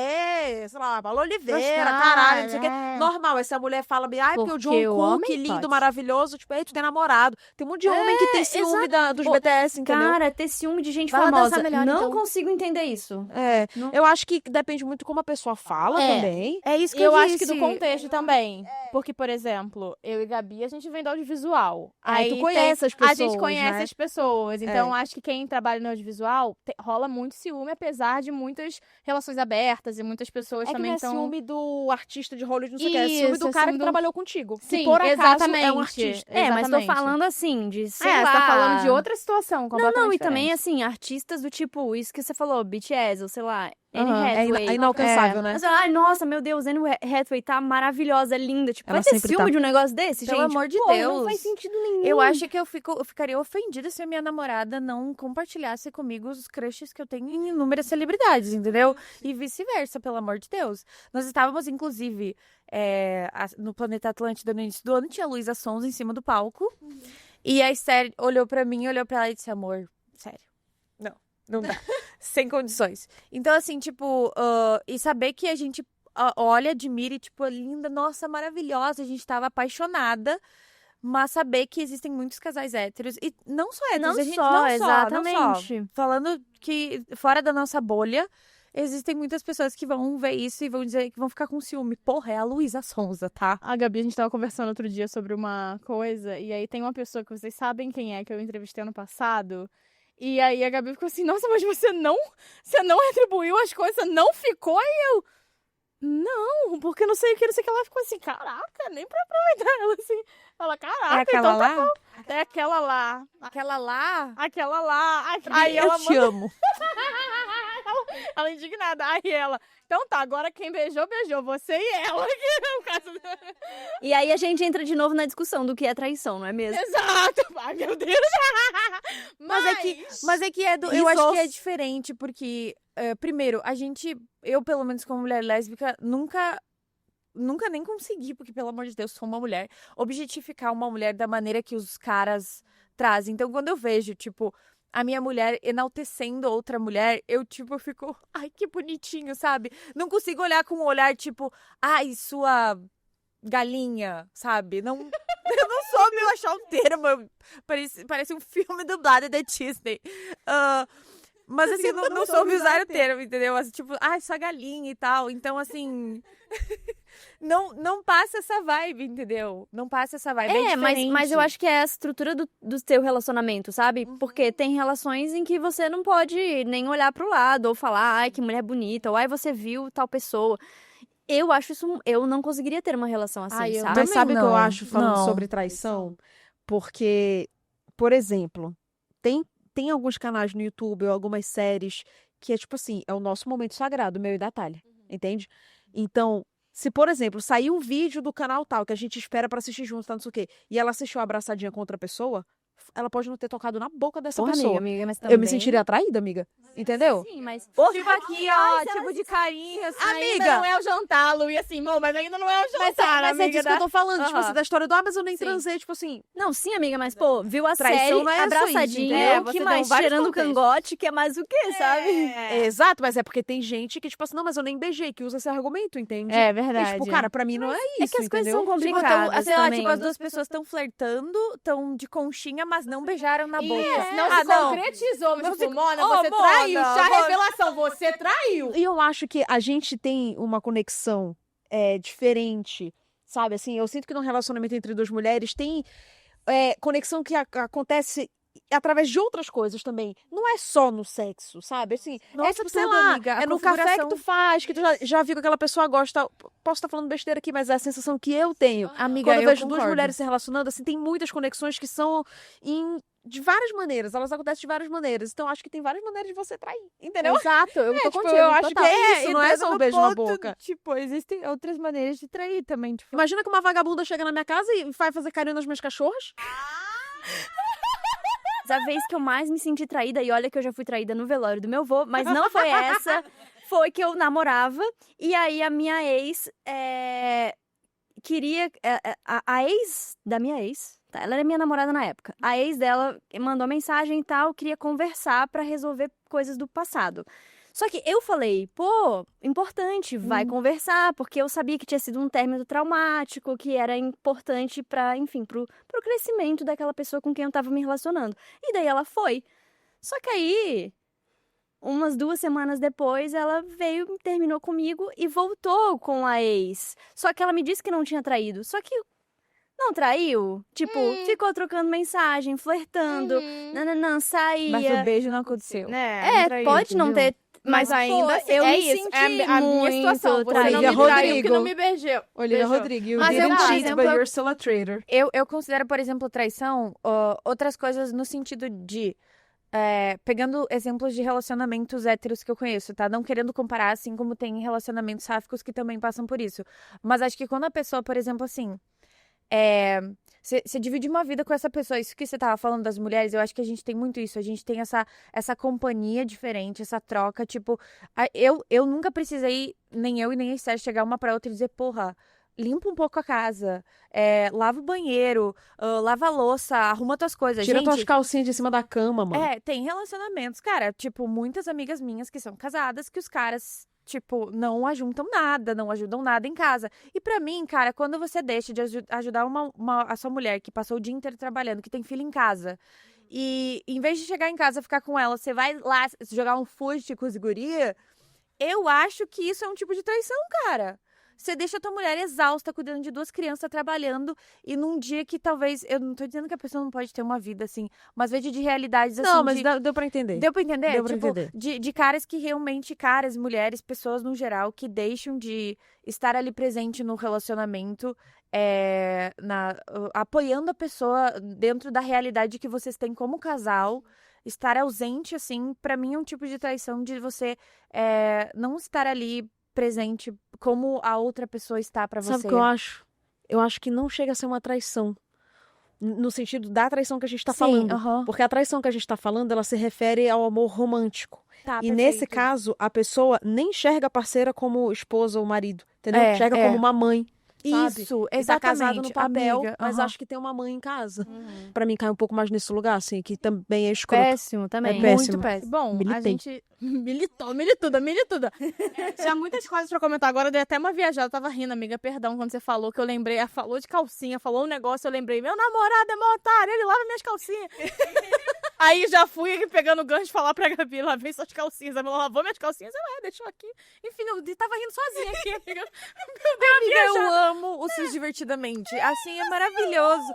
sei lá, Paulo Oliveira, caralho, não sei o quê. Normal, essa mulher fala, ai, porque o John Porque o Cook, homem lindo, pode. maravilhoso, tipo, ei, tu tem namorado. Tem um monte de homem que tem ciúme dos Pô, BTS, entendeu? Cara, ter ciúme de gente Vai lá famosa. dançar melhor, Não então. consigo entender isso. É, eu acho que depende muito como a pessoa fala É. também. É isso que Eu eu acho que disse. do contexto também. Porque, por exemplo, eu e Gabi, a gente vem do audiovisual. Aí tu tem- conhece as A pessoas, gente conhece né? as pessoas. Então, acho que quem trabalha no audiovisual rola muito ciúme, apesar de muitas relações abertas e muitas pessoas É que também não é estão... ciúme do artista de Hollywood, não sei o que, é ciúme Isso, do é cara ciúme que do- trabalhou contigo. Sim, que por acaso exatamente. é um artista. Mas tô Exatamente. falando assim, de sei você lá. tá falando de outra situação completamente Não, e também, diferente. assim, artistas do tipo, isso que você falou, BTS, ou sei lá, Anne Aham, Hathaway. É inalcançável, né? Mas, ai, nossa, meu Deus, Anne Hathaway tá maravilhosa, linda. Tipo, Ela vai ter sempre ciúme tá. de um negócio desse, Pelo gente? amor de Pô, Deus. Não faz sentido nenhum. Eu acho que eu ficaria ofendida se a minha namorada não compartilhasse comigo os crushes que eu tenho em inúmeras celebridades, entendeu? E vice-versa, pelo amor de Deus. Nós estávamos, inclusive, no Planeta Atlântida no início do ano, tinha a Luísa Sons em cima do palco. E a Esther olhou pra mim, olhou pra ela e disse, amor, sério, não dá. Sem condições. Então, assim, tipo, e saber que a gente olha, admira e, tipo, linda, nossa, maravilhosa, a gente tava apaixonada. Mas saber que existem muitos casais héteros. E não só héteros, Não a gente só, não exatamente. só. Falando que fora da nossa bolha, existem muitas pessoas que vão ver isso e vão dizer que vão ficar com ciúme. Porra, é a Luísa Sonza, tá? A Gabi, a gente tava conversando outro dia sobre uma coisa, e aí tem uma pessoa que vocês sabem quem é, que eu entrevistei ano passado, e aí a Gabi ficou assim, nossa, mas você não retribuiu as coisas, você não ficou? E eu, não, porque não sei o que, não sei o que. Ela ficou assim, caraca, nem pra aproveitar ela assim. Ela, caraca, É aquela então tá lá? bom. É aquela lá. Aquela lá? Aquela lá. Aí eu te amo. Ela indignada. Aí ela, então tá, agora quem beijou, beijou. Você e ela. No caso E aí a gente entra de novo na discussão do que é traição, não é mesmo? Exato. Ai, meu Deus. Mas é que eu Risos. acho que é diferente, porque, primeiro, eu, pelo menos como mulher lésbica, nunca nem consegui, porque, pelo amor de Deus, sou uma mulher, objetificar uma mulher da maneira que os caras trazem. Então, quando eu vejo, tipo, a minha mulher enaltecendo outra mulher, eu, tipo, fico, ai, que bonitinho, sabe? Não consigo olhar com um olhar, tipo, ai, sua galinha, sabe? Não, eu não soube achar um termo, parece um filme dublado da Disney. Mas, assim, não soube usar o termo, entendeu? Assim, tipo, ai, sua galinha e tal. Então, assim... Não passa essa vibe, entendeu? Não passa essa vibe. É mas diferente. eu acho que é a estrutura do seu relacionamento, sabe? Porque tem relações em que você não pode nem olhar pro lado ou falar, ai, que mulher bonita, ou ai, você viu tal pessoa. Eu acho isso, eu não conseguiria ter uma relação assim, Ai, eu sabe? Mas sabe o que eu não. acho falando Não. sobre traição? Porque, por exemplo, tem alguns canais no YouTube ou algumas séries que é tipo assim, é o nosso momento sagrado, meu e da Thalia, entende? Então, se, por exemplo, sair um vídeo do canal tal, que a gente espera pra assistir junto, tá, não sei o quê, e ela assistiu abraçadinha com outra pessoa, ela pode não ter tocado na boca dessa Porra, pessoa. amiga, mas Eu me também- sentiria atraída, amiga. Entendeu? Sim, mas... Tipo aqui, ó, tipo de carinho, assim. Ainda não é o jantar, Lu. E assim, mas ainda não é o jantar, Mas é amiga. disso que eu tô falando, tipo Aham. assim, da história do, mas eu nem Sim. transei, tipo assim, Não, sim, amiga, mas, pô, viu a Traição série, não é só isso, abraçadinha, entendeu? o que Você mais? deu vários Cheirando o contextos. cangote, que é mais o quê, sabe? exato, mas é porque tem gente que, tipo assim, não, mas eu nem beijei, que usa esse argumento, entende? É E, verdade. tipo, cara, pra mim não é isso, É que as coisas entendeu? são Tipo, complicadas sei lá, também. tipo, as duas pessoas estão flertando, estão de conchinha, mas não beijaram na boca. Isso, não Ah, se não. concretizou. Mas, Não tipo, se- Mona, Ô, você Mona, traiu. Já Mona. revelação, você traiu. E eu acho que a gente tem uma conexão diferente, sabe? Assim, eu sinto que num relacionamento entre duas mulheres tem conexão que acontece através de outras coisas também. Não é só no sexo, sabe? Assim, Nossa, tipo, sei tudo, lá, amiga. A é no café que configuração- tu faz, que tu já viu que aquela pessoa gosta. Posso estar falando besteira aqui, mas é a sensação que eu tenho. Amiga, Quando eu vejo duas concordo. mulheres se relacionando, assim, tem muitas conexões que são de várias maneiras. Elas acontecem de várias maneiras. Então, acho que tem várias maneiras de você trair, entendeu? Exato, eu tô tipo, contigo. eu acho total. que é isso, não é entrando só um no beijo na ponto, boca. Tipo, existem outras maneiras de trair também. Tipo, Imagina que uma vagabunda chega na minha casa e vai fazer carinho nas minhas cachorras. A vez que eu mais me senti traída, e olha que eu já fui traída no velório do meu avô, mas não foi essa. foi que eu namorava, e aí a minha ex queria... a ex da minha ex, tá? Ela era minha namorada na época. A ex dela mandou mensagem e tal, queria conversar pra resolver coisas do passado. Só que eu falei, pô, importante, vai conversar, porque eu sabia que tinha sido um término traumático, que era importante pra, enfim, pro crescimento daquela pessoa com quem eu tava me relacionando. E daí ela foi. Só que aí, umas 2 semanas depois, ela veio, terminou comigo e voltou com a ex. Só que ela me disse que não tinha traído. Só que não traiu. Tipo, ficou trocando mensagem, flertando, nananã, saía. Mas o beijo não aconteceu. Pode não ter. Mas ainda assim, eu me isso. senti a minha muito situação. Você não traída. me Olivia traiu que Rodrigo. não me beijou. Olivia Rodrigo, you Mas eu, didn't por cheat, exemplo, but you're still a traitor. Eu considero, por exemplo, traição, outras coisas no sentido de... pegando exemplos de relacionamentos héteros que eu conheço, tá? Não querendo comparar, assim como tem relacionamentos sáficos que também passam por isso. Mas acho que quando a pessoa, por exemplo, assim... Você divide uma vida com essa pessoa. Isso que você tava falando das mulheres, eu acho que a gente tem muito isso. A gente tem essa companhia diferente, essa troca. Tipo, eu nunca precisei, nem eu e nem a Esther, chegar uma pra outra e dizer, porra, limpa um pouco a casa, lava o banheiro, lava a louça, arruma tuas coisas. Tira Gente, tuas calcinhas de cima da cama, mano. tem relacionamentos, cara, tipo, muitas amigas minhas que são casadas, que os caras, tipo, não ajudam nada em casa. E pra mim, cara, quando você deixa de ajudar a sua mulher que passou o dia inteiro trabalhando, que tem filho em casa, e em vez de chegar em casa e ficar com ela, você vai lá jogar um fuste com os guria, eu acho que isso é um tipo de traição, cara. Você deixa a tua mulher exausta, cuidando de 2 crianças, trabalhando, e num dia que talvez... Eu não tô dizendo que a pessoa não pode ter uma vida, assim, mas vejo de realidades, assim... Não, mas deu pra entender. Deu pra entender? Deu pra Tipo, entender. de caras que realmente... Caras, mulheres, pessoas no geral, que deixam de estar ali presente no relacionamento, apoiando a pessoa dentro da realidade que vocês têm como casal. Estar ausente, assim, pra mim é um tipo de traição de você não estar ali presente como a outra pessoa está pra você. Sabe o que eu acho? Eu acho que não chega a ser uma traição. No sentido da traição que a gente tá falando. aham. Porque a traição que a gente tá falando, ela se refere ao amor romântico. Tá, E nesse perfeito. caso, a pessoa nem enxerga a parceira como esposa ou marido, entendeu? Enxerga é. como uma mãe. Sabe? Isso, E tá casado exatamente. no papel, amiga, mas aham. acho que tem uma mãe em casa. Pra mim, cai um pouco mais nesse lugar, assim, que também é escroto. Péssimo também. É péssimo. Muito péssimo. Bom, a Militei. gente... Milituda. Tinha muitas coisas pra comentar agora, eu dei até uma viajada, eu tava rindo, amiga, perdão, quando você falou, que eu lembrei, ela falou de calcinha, falou um negócio, eu lembrei, meu namorado é mó otário, ele lava minhas calcinhas. Aí já fui pegando o gancho de falar pra Gabi, lavei suas calcinhas, ela lavou minhas calcinhas, ela deixou aqui. Enfim, eu tava rindo sozinha aqui, amiga. Amiga, eu amo o Cis Divertidamente. Assim, é maravilhoso.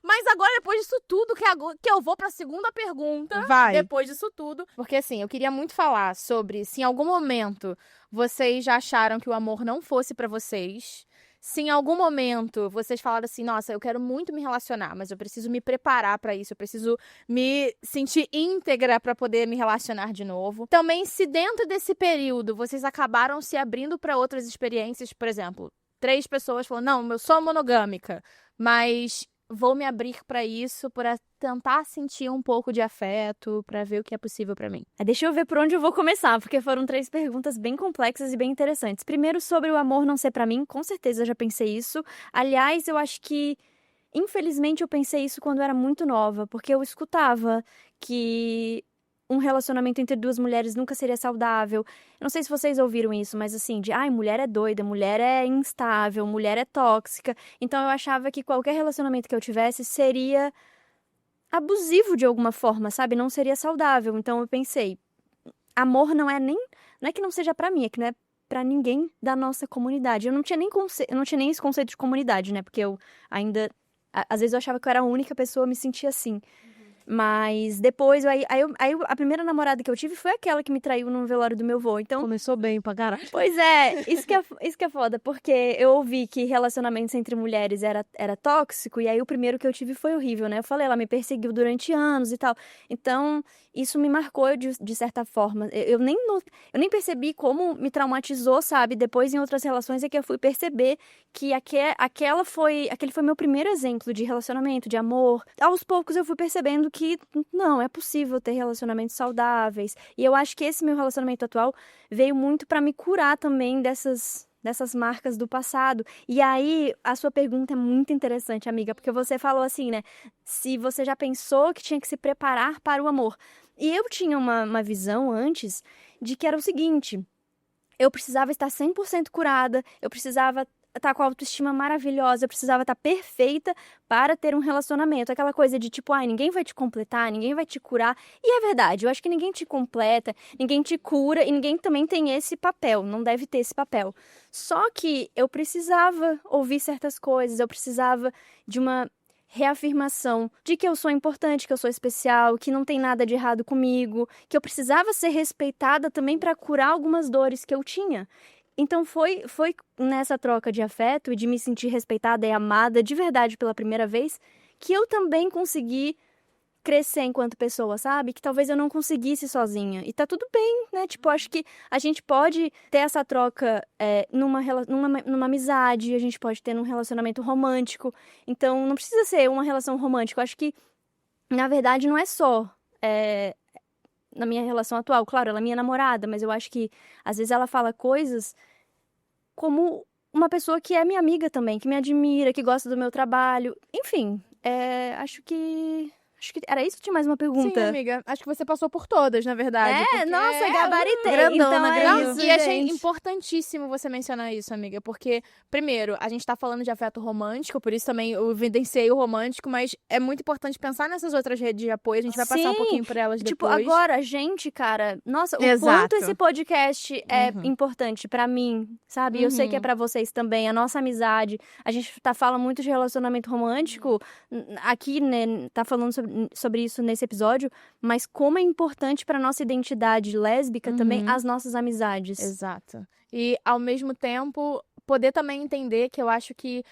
Mas agora, depois disso tudo, que eu vou pra segunda pergunta. Vai. Depois disso tudo. Porque assim, eu queria muito falar sobre se em algum momento vocês já acharam que o amor não fosse pra vocês. Se em algum momento vocês falaram assim, nossa, eu quero muito me relacionar, mas eu preciso me preparar pra isso, eu preciso me sentir íntegra pra poder me relacionar de novo. Também, se dentro desse período vocês acabaram se abrindo pra outras experiências, por exemplo, 3 pessoas falando, não, eu sou monogâmica, mas vou me abrir pra isso, pra tentar sentir um pouco de afeto, pra ver o que é possível pra mim. Deixa eu ver por onde eu vou começar, porque foram 3 perguntas bem complexas e bem interessantes. Primeiro, sobre o amor não ser pra mim, com certeza eu já pensei isso. Aliás, eu acho que, infelizmente, eu pensei isso quando eu era muito nova, porque eu escutava que um relacionamento entre 2 mulheres nunca seria saudável. Eu não sei se vocês ouviram isso, mas assim, mulher é doida, mulher é instável, mulher é tóxica. Então eu achava que qualquer relacionamento que eu tivesse seria abusivo de alguma forma, sabe? Não seria saudável. Então eu pensei, amor não é que não seja pra mim, é que não é pra ninguém da nossa comunidade. Eu não tinha nem esse conceito de comunidade, né? Porque eu ainda às vezes eu achava que eu era a única pessoa, me sentia assim. Mas depois, aí a primeira namorada que eu tive foi aquela que me traiu no velório do meu avô. Então, Começou bem pra caralho. pois é, isso que é foda, porque eu ouvi que relacionamentos entre mulheres era tóxico, e aí o primeiro que eu tive foi horrível, né? Eu falei, ela me perseguiu durante anos e tal. Então, isso me marcou de certa forma. Eu nem percebi como me traumatizou, sabe? Depois, em outras relações, é que eu fui perceber que aquele foi meu primeiro exemplo de relacionamento, de amor. Aos poucos, eu fui percebendo que não, é possível ter relacionamentos saudáveis. E eu acho que esse meu relacionamento atual veio muito pra me curar também dessas marcas do passado. E aí, a sua pergunta é muito interessante, amiga, porque você falou assim, né? Se você já pensou que tinha que se preparar para o amor. E eu tinha uma visão antes de que era o seguinte: eu precisava estar 100% curada, eu precisava estar com a autoestima maravilhosa, eu precisava estar perfeita para ter um relacionamento. Aquela coisa de tipo, ai, ninguém vai te completar, ninguém vai te curar. E é verdade, eu acho que ninguém te completa, ninguém te cura e ninguém também tem esse papel, não deve ter esse papel. Só que eu precisava ouvir certas coisas, eu precisava de uma reafirmação de que eu sou importante, que eu sou especial, que não tem nada de errado comigo, que eu precisava ser respeitada também para curar algumas dores que eu tinha. Então foi nessa troca de afeto e de me sentir respeitada e amada de verdade pela primeira vez que eu também consegui crescer enquanto pessoa, sabe? Que talvez eu não conseguisse sozinha. E tá tudo bem, né? Tipo, acho que a gente pode ter essa troca numa amizade, a gente pode ter num relacionamento romântico. Então, não precisa ser uma relação romântica. Eu acho que, na verdade, não é só na minha relação atual. Claro, ela é minha namorada, mas eu acho que, às vezes, ela fala coisas como uma pessoa que é minha amiga também, que me admira, que gosta do meu trabalho. Enfim, acho que era isso? Tinha mais uma pergunta? Sim, amiga. Acho que você passou por todas, na verdade. porque- Nossa, gabaritei. grandona, Então grandona. isso, E achei gente. importantíssimo você mencionar isso, amiga, porque, primeiro, a gente tá falando de afeto romântico, por isso também eu evidenciei o romântico, mas é muito importante pensar nessas outras redes de apoio, a gente vai passar um Sim, pouquinho por elas Tipo, depois. agora, gente, cara, nossa, o Exato. quanto esse podcast é Uhum. importante pra mim, sabe? Eu sei que é Uhum. pra vocês também, a nossa amizade. A gente fala muito de relacionamento romântico aqui, né? Tá falando sobre isso nesse episódio, mas como é importante pra nossa identidade lésbica também Uhum. as nossas amizades. Exato. E, ao mesmo tempo, poder também entender que eu acho que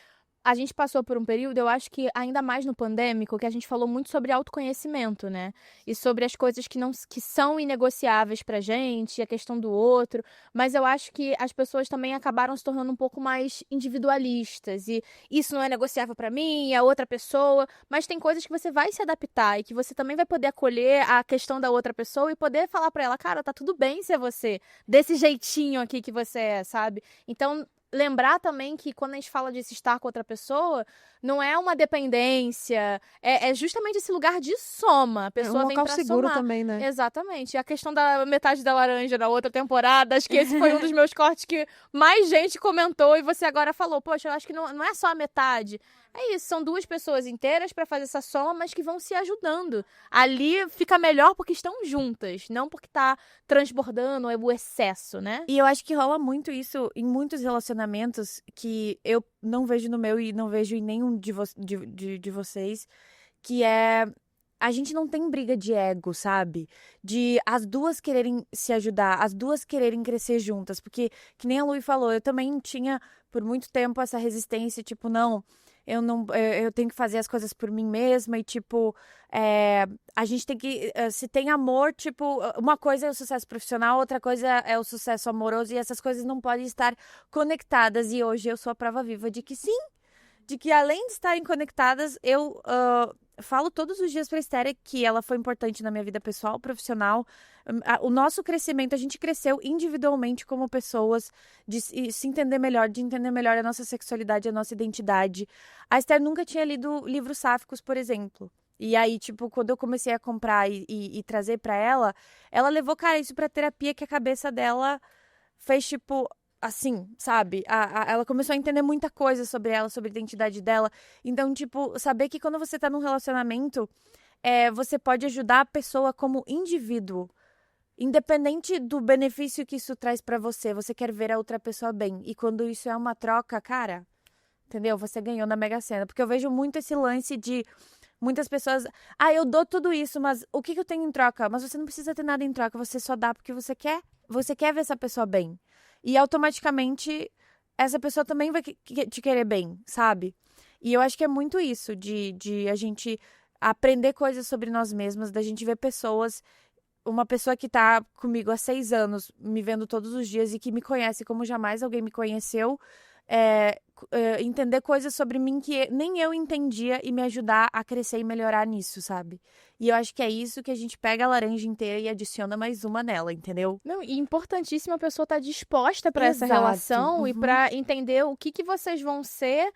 a gente passou por um período, eu acho que ainda mais no pandêmico, que a gente falou muito sobre autoconhecimento, né? E sobre as coisas que são inegociáveis pra gente, a questão do outro. Mas eu acho que as pessoas também acabaram se tornando um pouco mais individualistas. E isso não é negociável pra mim, a outra pessoa. Mas tem coisas que você vai se adaptar e que você também vai poder acolher a questão da outra pessoa e poder falar pra ela, cara, tá tudo bem ser você, desse jeitinho aqui que você é, sabe? Então, lembrar também que quando a gente fala de se estar com outra pessoa, não é uma dependência, é justamente esse lugar de soma. A É um pessoa vem local pra seguro somar. também, né? Exatamente. E a questão da metade da laranja na outra temporada, acho que esse foi um dos meus cortes que mais gente comentou e você agora falou, poxa, eu acho que não é só a metade. É isso, são duas pessoas inteiras pra fazer essa soma, mas que vão se ajudando. Ali fica melhor porque estão juntas, não porque tá transbordando ou é o excesso, né? E eu acho que rola muito isso em muitos relacionamentos que eu não vejo no meu e não vejo em nenhum de vocês, que é... A gente não tem briga de ego, sabe? De as duas quererem se ajudar, as duas quererem crescer juntas. Porque, que nem a Lui falou, eu também tinha por muito tempo essa resistência, tipo, não... Eu tenho que fazer as coisas por mim mesma e, tipo, a gente tem que, se tem amor, tipo, uma coisa é o sucesso profissional, outra coisa é o sucesso amoroso e essas coisas não podem estar conectadas. E hoje eu sou a prova viva de que sim, de que além de estarem conectadas, eu falo todos os dias pra Estéria que ela foi importante na minha vida pessoal, profissional. O nosso crescimento, a gente cresceu individualmente como pessoas, de se entender melhor, de entender melhor a nossa sexualidade, a nossa identidade. A Esther nunca tinha lido livros sáficos, por exemplo. E aí, tipo, quando eu comecei a comprar e trazer pra ela levou, cara, isso pra terapia que a cabeça dela fez, tipo... Assim, sabe? Ela começou a entender muita coisa sobre ela, sobre a identidade dela. Então, tipo, saber que quando você tá num relacionamento, você pode ajudar a pessoa como indivíduo. Independente do benefício que isso traz pra você, você quer ver a outra pessoa bem. E quando isso é uma troca, cara, entendeu? Você ganhou na Mega Sena. Porque eu vejo muito esse lance de muitas pessoas... eu dou tudo isso, mas o que eu tenho em troca? Mas você não precisa ter nada em troca, você só dá porque você quer. Você quer ver essa pessoa bem. E automaticamente essa pessoa também vai te querer bem, sabe? E eu acho que é muito isso, de a gente aprender coisas sobre nós mesmas, da gente ver pessoas, uma pessoa que tá comigo há 6 anos, me vendo todos os dias e que me conhece como jamais alguém me conheceu, entender coisas sobre mim que nem eu entendia e me ajudar a crescer e melhorar nisso, sabe? E eu acho que é isso que a gente pega a laranja inteira e adiciona mais uma nela, entendeu? Não, e importantíssimo a pessoa estar disposta pra essa Exato, relação e uhum. pra entender o que vocês vão ser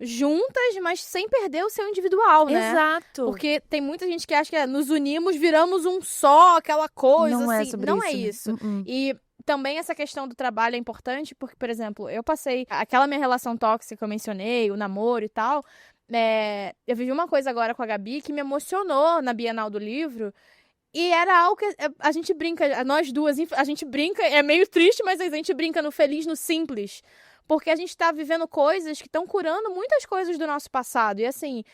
juntas, mas sem perder o seu individual, né? Exato. Porque tem muita gente que acha que nos unimos, viramos um só, aquela coisa, não assim. é sobre Não isso. é né? isso. Uh-uh. E também essa questão do trabalho é importante, porque, por exemplo, eu passei aquela minha relação tóxica que eu mencionei, o namoro e tal. Eu vivi uma coisa agora com a Gabi que me emocionou na Bienal do Livro. E era algo que a gente brinca, nós duas, a gente brinca, é meio triste, mas a gente brinca no feliz, no simples. Porque a gente tá vivendo coisas que estão curando muitas coisas do nosso passado. E assim,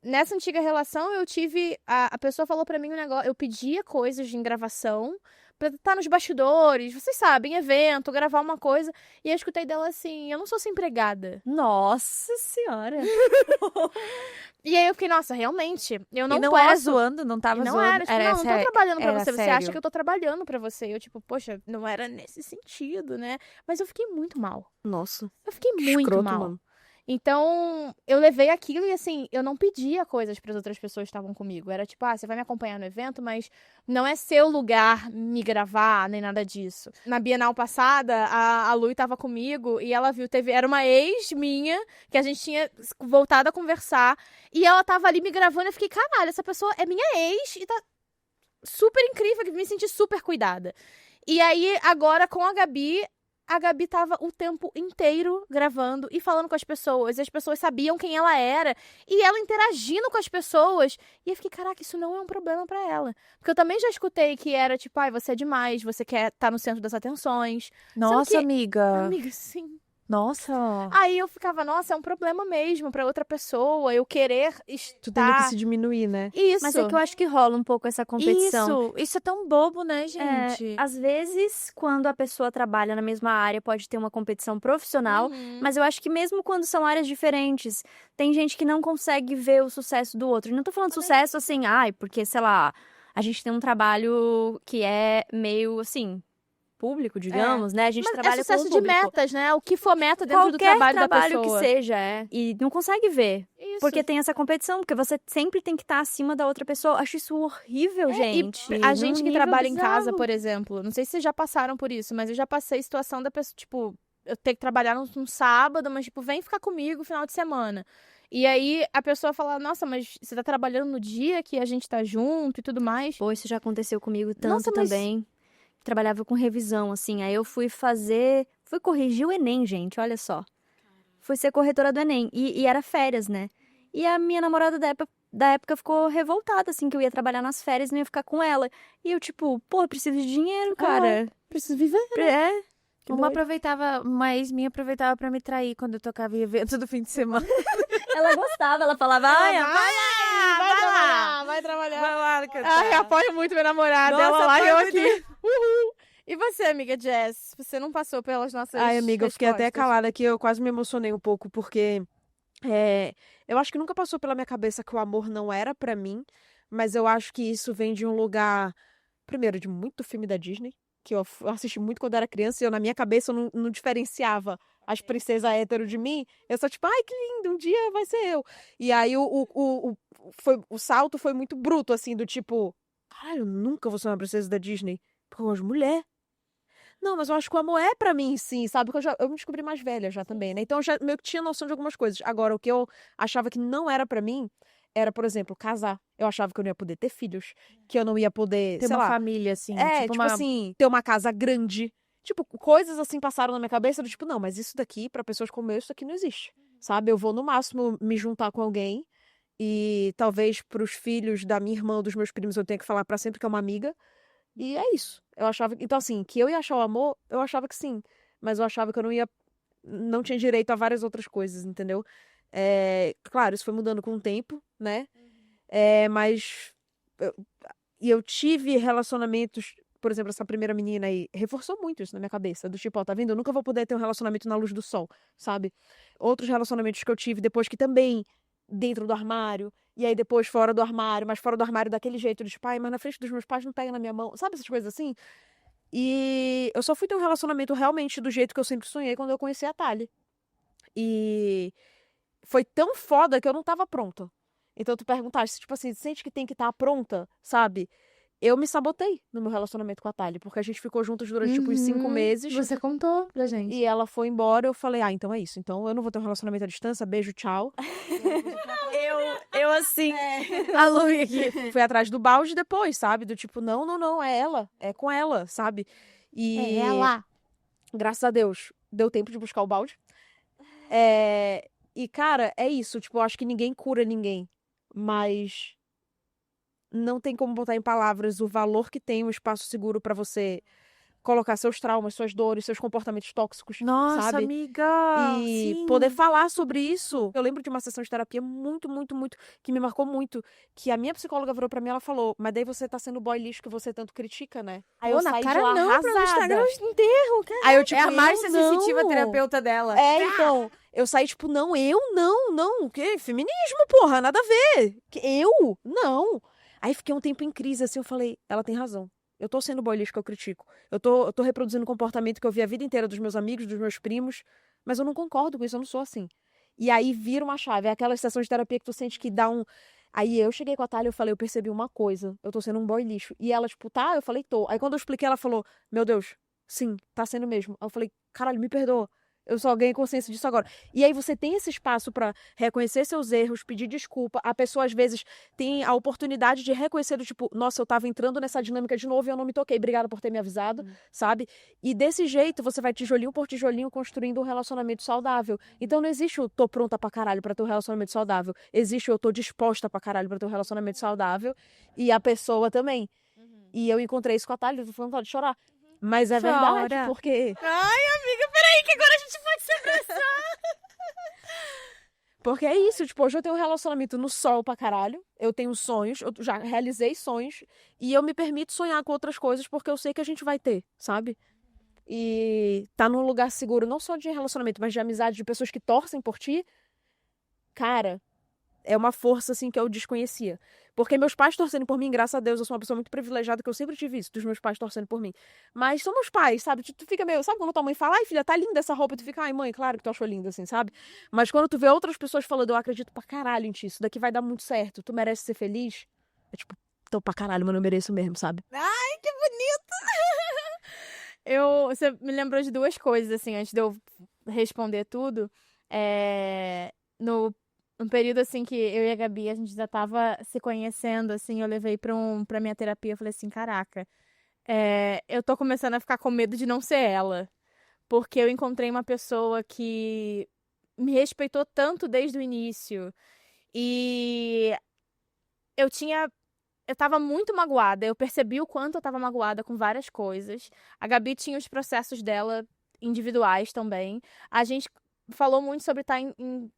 nessa antiga relação eu tive. A pessoa falou pra mim um negócio. Eu pedia coisas em gravação pra estar nos bastidores, vocês sabem, evento, gravar uma coisa. E eu escutei dela assim: eu não sou sua empregada. Nossa senhora. E aí eu fiquei, nossa, realmente, eu não e não posso. era zoando, não tava E não zoando. era, tipo, não tô sério. trabalhando pra era você. Você sério. acha que eu tô trabalhando pra você. Eu, tipo, poxa, não era nesse sentido, né? Mas eu fiquei muito mal. Nossa, Eu fiquei que muito escroto, mal. mano. Então, eu levei aquilo e, assim, eu não pedia coisas pras outras pessoas que estavam comigo. Era tipo, você vai me acompanhar no evento, mas não é seu lugar me gravar, nem nada disso. Na Bienal passada, a Lu tava comigo e ela viu, era uma ex minha, que a gente tinha voltado a conversar, e ela tava ali me gravando e eu fiquei, caralho, essa pessoa é minha ex e tá super incrível, que me senti super cuidada. E aí, agora, com a Gabi tava o tempo inteiro gravando e falando com as pessoas. E as pessoas sabiam quem ela era. E ela interagindo com as pessoas. E eu fiquei, caraca, isso não é um problema pra ela. Porque eu também já escutei que era tipo, você é demais, você quer estar no centro das atenções. Nossa, que- amiga. Amiga, sim. Nossa. Aí eu ficava, nossa, é um problema mesmo pra outra pessoa. Eu querer Tu tendo que estar... se diminuir, né? Isso. Mas é que eu acho que rola um pouco essa competição. Isso é tão bobo, né, gente? Às vezes, quando a pessoa trabalha na mesma área, pode ter uma competição profissional, Uhum. mas eu acho que mesmo quando são áreas diferentes, tem gente que não consegue ver o sucesso do outro. E não tô falando sucesso assim, porque, sei lá, a gente tem um trabalho que é meio, assim, público, digamos, né? A gente Mas trabalha é sucesso com o de público. metas, né? O que for meta dentro do Qualquer trabalho da trabalho pessoa. que seja, E não consegue ver. Isso. Porque tem essa competição, porque você sempre tem que estar acima da outra pessoa. Acho isso horrível, gente. A gente Num que nível trabalha em casa, bizarro. por exemplo, não sei se vocês já passaram por isso, mas eu já passei situação da pessoa, tipo, eu ter que trabalhar num sábado, mas, tipo, vem ficar comigo final de semana. E aí a pessoa fala, nossa, mas você tá trabalhando no dia que a gente tá junto e tudo mais. Pô, isso já aconteceu comigo tanto Nossa, mas- também. Trabalhava com revisão, assim. Aí eu fui corrigir o Enem, gente, olha só. Fui ser corretora do Enem. E era férias, né? E a minha namorada da época ficou revoltada, assim, que eu ia trabalhar nas férias e não ia ficar com ela. E eu, tipo, pô, eu preciso de dinheiro, cara. Preciso viver. É. Uma ex minha aproveitava pra me trair quando eu tocava em evento do fim de semana. Ela gostava, ela falava, Vai trabalhar, vai trabalhar. Vai lá, Ai, apoio muito minha namorada, Nossa, ela lá e eu apoio aqui. Uhul. E você, amiga Jess? Você não passou pelas nossas Ai, amiga, eu fiquei até respostas? calada aqui, eu quase me emocionei um pouco, porque eu acho que nunca passou pela minha cabeça que o amor não era pra mim, mas eu acho que isso vem de um lugar, primeiro, de muito filme da Disney, que eu assisti muito quando era criança, e eu, na minha cabeça, eu não diferenciava as princesas hétero de mim, eu só tipo, ai, que lindo, um dia vai ser eu. E aí o salto foi muito bruto, assim, do tipo, caralho, eu nunca vou ser uma princesa da Disney, porque eu gosto de mulher. Não, mas eu acho que o amor é pra mim, sim, sabe? Porque eu me descobri mais velha já também, né? Então eu já meio que tinha noção de algumas coisas. Agora, o que eu achava que não era pra mim era, por exemplo, casar. Eu achava que eu não ia poder ter filhos, que eu não ia poder, Ter sei uma lá, família, assim. tipo assim, ter uma casa grande. Tipo, coisas assim passaram na minha cabeça do tipo, não, mas isso daqui, pra pessoas como eu, isso aqui não existe. Sabe? Eu vou no máximo me juntar com alguém e talvez pros filhos da minha irmã ou dos meus primos eu tenha que falar pra sempre que é uma amiga. E é isso. Eu achava, então assim, que eu ia achar o amor, eu achava que sim, mas eu achava que eu não tinha direito a várias outras coisas, entendeu? Claro, isso foi mudando com o tempo, né? Mas eu tive relacionamentos, por exemplo, essa primeira menina aí, reforçou muito isso na minha cabeça, do tipo, ó, tá vendo? Eu nunca vou poder ter um relacionamento na luz do sol, sabe? Outros relacionamentos que eu tive depois que também dentro do armário, e aí depois fora do armário, mas fora do armário daquele jeito, de pai, mas na frente dos meus pais não pega na minha mão, sabe essas coisas assim? E eu só fui ter um relacionamento realmente do jeito que eu sempre sonhei quando eu conheci a Thalia. E foi tão foda que eu não tava pronta. Então tu perguntaste, tipo assim, sente que tem que estar pronta, sabe? Eu me sabotei no meu relacionamento com a Thalia, porque a gente ficou juntas durante, tipo, uns 5 meses. Você contou pra gente. E ela foi embora, eu falei, então é isso. Então eu não vou ter um relacionamento à distância, beijo, tchau. Eu assim, a Lu aqui. Fui atrás do balde depois, sabe? Do tipo, não, é ela, é com ela, sabe? E É ela. graças a Deus, deu tempo de buscar o balde. E, cara, é isso. Tipo, eu acho que ninguém cura ninguém. Mas não tem como botar em palavras o valor que tem um espaço seguro pra você colocar seus traumas, suas dores, seus comportamentos tóxicos, Nossa, sabe? amiga. E sim. poder falar sobre isso. Eu lembro de uma sessão de terapia muito, que me marcou muito, que a minha psicóloga virou pra mim e ela falou, mas daí você tá sendo boy lixo que você tanto critica, né? Aí eu na saí cara de lá não, arrasada. pro Instagram enterro, cara. Aí eu, tipo, É a mais eu sensitiva não. terapeuta dela. Então, eu saí, tipo, não, o quê? Feminismo, porra, nada a ver. Eu? Não. Aí fiquei um tempo em crise, assim, eu falei, ela tem razão. Eu tô sendo boy lixo que eu critico. Eu tô reproduzindo um comportamento que eu vi a vida inteira dos meus amigos, dos meus primos, mas eu não concordo com isso, eu não sou assim. E aí vira uma chave, é aquela sessão de terapia que tu sente que dá um... Aí eu cheguei com a Thalia, eu falei, eu percebi uma coisa, eu tô sendo um boy lixo. E ela, tipo, tá? Eu falei, tô. Aí quando eu expliquei, ela falou, meu Deus, sim, tá sendo mesmo. Aí eu falei, caralho, me perdoa. Eu só ganhei consciência disso agora. E aí você tem esse espaço pra reconhecer seus erros, pedir desculpa. A pessoa, às vezes, tem a oportunidade de reconhecer do tipo, nossa, eu tava entrando nessa dinâmica de novo e eu não me toquei. Obrigada por ter me avisado, sabe? E desse jeito, você vai tijolinho por tijolinho construindo um relacionamento saudável. Então não existe o tô pronta pra caralho pra ter um relacionamento saudável. Existe o eu tô disposta pra caralho pra ter um relacionamento saudável. E a pessoa também. E eu encontrei isso com a Thalia, eu tô falando de chorar. Mas é verdade, Chora. porque... Ai, amiga, peraí, que agora a gente pode se abraçar. Porque é isso, tipo, hoje eu tenho um relacionamento no sol pra caralho, eu tenho sonhos, eu já realizei sonhos, e eu me permito sonhar com outras coisas porque eu sei que a gente vai ter, sabe? E tá num lugar seguro, não só de relacionamento, mas de amizade, de pessoas que torcem por ti, cara, é uma força, assim, que eu desconhecia. Porque meus pais torcendo por mim, graças a Deus, eu sou uma pessoa muito privilegiada, que eu sempre tive isso, dos meus pais torcendo por mim. Mas são meus pais, sabe? Tu fica meio... Sabe quando tua mãe fala, ai, filha, tá linda essa roupa? E tu fica, ai, mãe, claro que tu achou linda, assim, sabe? Mas quando tu vê outras pessoas falando, eu acredito pra caralho em ti, isso daqui vai dar muito certo, tu merece ser feliz. É tipo, tô pra caralho, mas eu mereço mesmo, sabe? Ai, que bonito. Você me lembrou de 2 coisas, assim, antes de eu responder tudo. No período, assim, que eu e a Gabi, a gente já tava se conhecendo, assim, eu levei pra minha terapia, eu falei assim, caraca, eu tô começando a ficar com medo de não ser ela. Porque eu encontrei uma pessoa que me respeitou tanto desde o início. E eu tava muito magoada, eu percebi o quanto eu tava magoada com várias coisas. A Gabi tinha os processos dela individuais também. A gente falou muito sobre estar em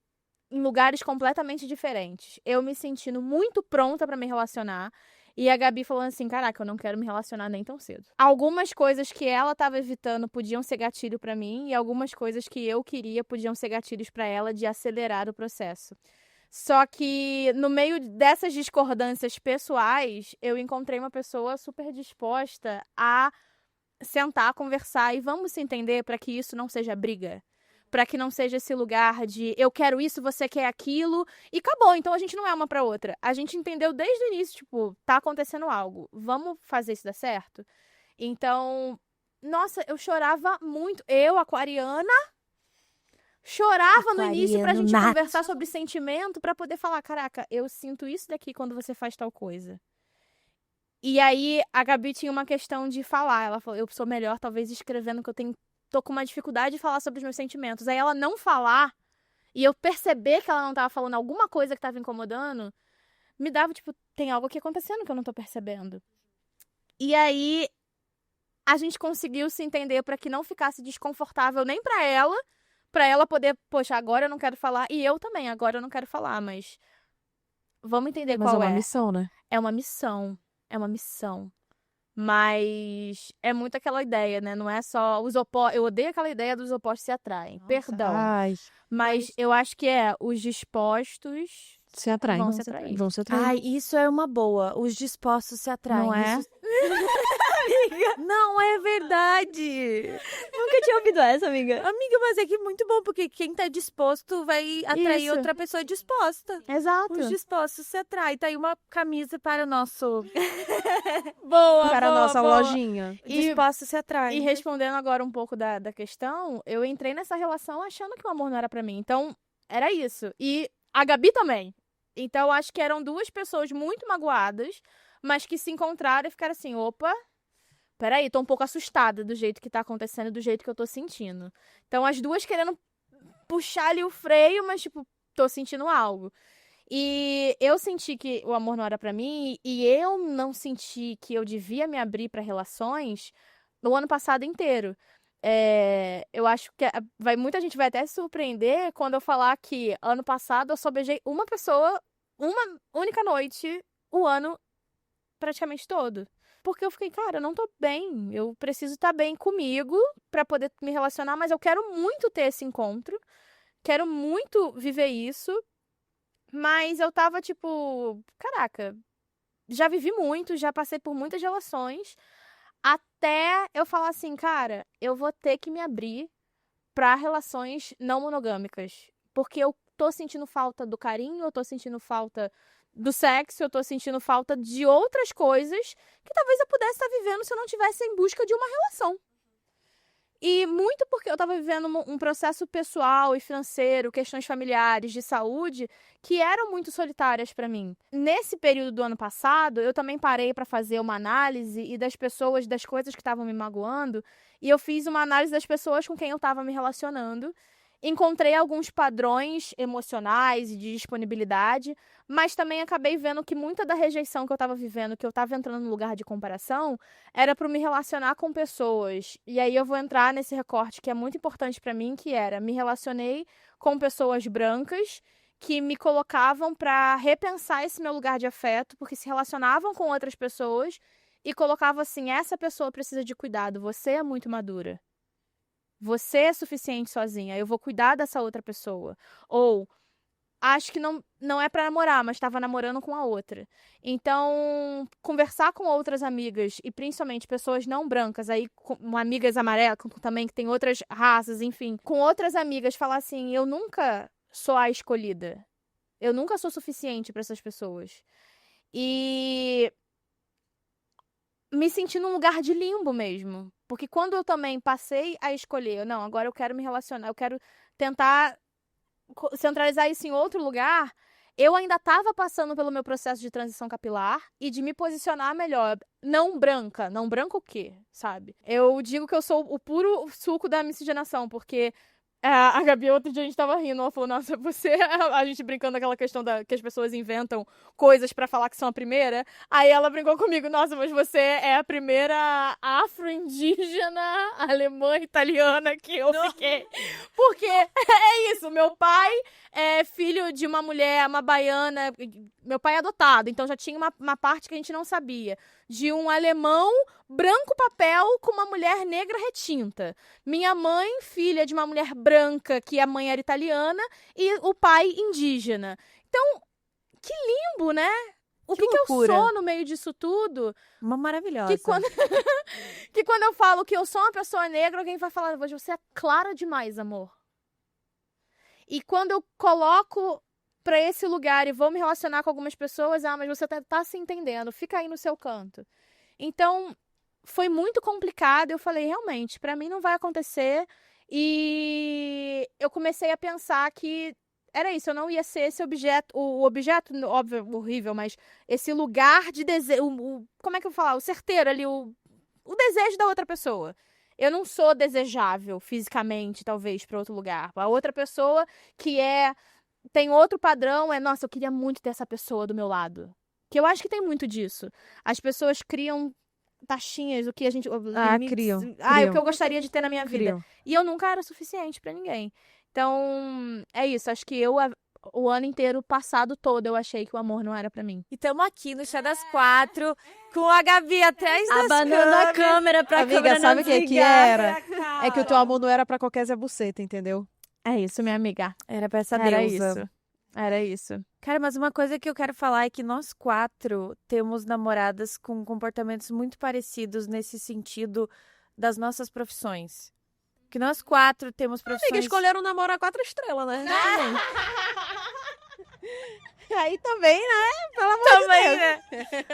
lugares completamente diferentes. Eu me sentindo muito pronta pra me relacionar. E a Gabi falando assim, caraca, eu não quero me relacionar nem tão cedo. Algumas coisas que ela tava evitando podiam ser gatilho pra mim. E algumas coisas que eu queria podiam ser gatilhos pra ela de acelerar o processo. Só que no meio dessas discordâncias pessoais, eu encontrei uma pessoa super disposta a sentar, conversar e vamos se entender pra que isso não seja briga. Pra que não seja esse lugar de eu quero isso, você quer aquilo, e acabou. Então a gente não é uma pra outra. A gente entendeu desde o início, tipo, tá acontecendo algo. Vamos fazer isso dar certo? Então, nossa, eu chorava muito. Eu, aquariana, chorava no início pra gente conversar sobre sentimento, pra poder falar, caraca, eu sinto isso daqui quando você faz tal coisa. E aí a Gabi tinha uma questão de falar. Ela falou, eu sou melhor talvez escrevendo, que tô com uma dificuldade de falar sobre os meus sentimentos. Aí ela não falar, e eu perceber que ela não tava falando alguma coisa que tava incomodando, me dava, tipo, tem algo aqui acontecendo que eu não tô percebendo. E aí, a gente conseguiu se entender pra que não ficasse desconfortável nem pra ela poder, poxa, agora eu não quero falar, e eu também, agora eu não quero falar, mas vamos entender Mas qual é uma missão, né? É uma missão. Mas é muito aquela ideia, né? Não é só os opostos. Eu odeio aquela ideia dos opostos se atraem. Nossa. Perdão. Ai, Mas eu acho que os dispostos se atraem. vão se atrair. Vão se atrair. Ai, isso é uma boa. Os dispostos se atraem. Não é? Isso... Amiga, não é verdade. Nunca tinha tinha ouvido essa, amiga. Amiga, mas é que é muito bom, porque quem tá disposto vai atrair Isso. outra pessoa disposta. Exato. Os dispostos se atraem. Tá aí uma camisa para o nosso... boa, Para a boa, nossa boa. lojinha. Dispostos se atraem. E respondendo agora um pouco da questão, eu entrei nessa relação achando que o amor não era pra mim. Então, era isso. E a Gabi também. Então, acho que eram duas pessoas muito magoadas, mas que se encontraram e ficaram assim, opa, peraí, tô um pouco assustada do jeito que tá acontecendo, do jeito que eu tô sentindo. Então, as duas querendo puxar ali o freio, mas, tipo, tô sentindo algo. E eu senti que o amor não era pra mim, e eu não senti que eu devia me abrir pra relações no ano passado inteiro. Eu acho que muita gente vai até se surpreender quando eu falar que ano passado eu só beijei uma pessoa, uma única noite, o ano praticamente todo. Porque eu fiquei, cara, eu não tô bem. Eu preciso estar bem comigo pra poder me relacionar, mas eu quero muito ter esse encontro. Quero muito viver isso. Mas eu tava tipo, caraca, já vivi muito, já passei por muitas relações. Até eu falar assim, cara, eu vou ter que me abrir pra relações não monogâmicas. Porque eu tô sentindo falta do carinho, eu tô sentindo falta do sexo, eu tô sentindo falta de outras coisas que talvez eu pudesse estar vivendo se eu não tivesse em busca de uma relação. E muito porque eu tava vivendo um processo pessoal e financeiro, questões familiares, de saúde, que eram muito solitárias pra mim. Nesse período do ano passado, eu também parei pra fazer uma análise e das pessoas, das coisas que estavam me magoando, e eu fiz uma análise das pessoas com quem eu tava me relacionando. Encontrei alguns padrões emocionais e de disponibilidade, mas também acabei vendo que muita da rejeição que eu estava vivendo, que eu estava entrando no lugar de comparação, era para me relacionar com pessoas. E aí eu vou entrar nesse recorte que é muito importante para mim, que era me relacionei com pessoas brancas que me colocavam para repensar esse meu lugar de afeto, porque se relacionavam com outras pessoas e colocavam assim, essa pessoa precisa de cuidado, você é muito madura. Você é suficiente sozinha, eu vou cuidar dessa outra pessoa. Ou, acho que não é pra namorar, mas estava namorando com a outra. Então, conversar com outras amigas, e principalmente pessoas não brancas, aí com amigas amarelas, também que tem outras raças, enfim. Com outras amigas, falar assim, eu nunca sou a escolhida. Eu nunca sou suficiente para essas pessoas. E me senti num lugar de limbo mesmo. Porque quando eu também passei a escolher, não, agora eu quero me relacionar, eu quero tentar centralizar isso em outro lugar, eu ainda estava passando pelo meu processo de transição capilar e de me posicionar melhor. Não branca. Não branca o quê, sabe? Eu digo que eu sou o puro suco da miscigenação, porque a Gabi, outro dia a gente tava rindo, ela falou, nossa, você... A gente brincando daquela questão que as pessoas inventam coisas pra falar que são a primeira. Aí ela brincou comigo, nossa, mas você é a primeira afro-indígena alemã italiana que eu fiquei. Porque é isso, meu pai é filho de uma mulher, uma baiana, meu pai é adotado, então já tinha uma parte que a gente não sabia. De um alemão branco papel com uma mulher negra retinta. Minha mãe, filha de uma mulher branca, que a mãe era italiana, e o pai indígena. Então, que limbo, né? O que eu loucura. sou no meio disso tudo? Uma maravilhosa. Que quando eu falo que eu sou uma pessoa negra, alguém vai falar, você é clara demais, amor. E quando eu coloco pra esse lugar e vou me relacionar com algumas pessoas, mas você tá se entendendo, fica aí no seu canto. Então, foi muito complicado, eu falei, realmente, pra mim não vai acontecer, e eu comecei a pensar que era isso, eu não ia ser esse objeto, o objeto, óbvio, horrível, mas esse lugar de desejo, como é que eu vou falar? O certeiro ali, o desejo da outra pessoa. Eu não sou desejável fisicamente, talvez, pra outro lugar. A outra pessoa que tem outro padrão, nossa, eu queria muito ter essa pessoa do meu lado. Que eu acho que tem muito disso. As pessoas criam taxinhas, o que a gente... Criam. O que eu gostaria de ter na minha vida. Criam. E eu nunca era suficiente pra ninguém. Então, é isso. Acho que o ano inteiro, passado todo, eu achei que o amor não era pra mim. E estamos aqui no Chá das Quatro, com a Gabi atrás das Abanando a câmera pra Amiga, câmera sabe não o que desligar. era? É que o teu amor não era pra qualquer Zé Buceta, entendeu? É isso, minha amiga. Era pra essa Era deusa. isso. Era isso. Cara, mas uma coisa que eu quero falar é que nós 4 temos namoradas com comportamentos muito parecidos nesse sentido das nossas profissões. que nós 4 temos profissões... Amiga, escolheram namorar 4 estrelas, né? Aí também, né? Pelo amor de Também, Deus. né?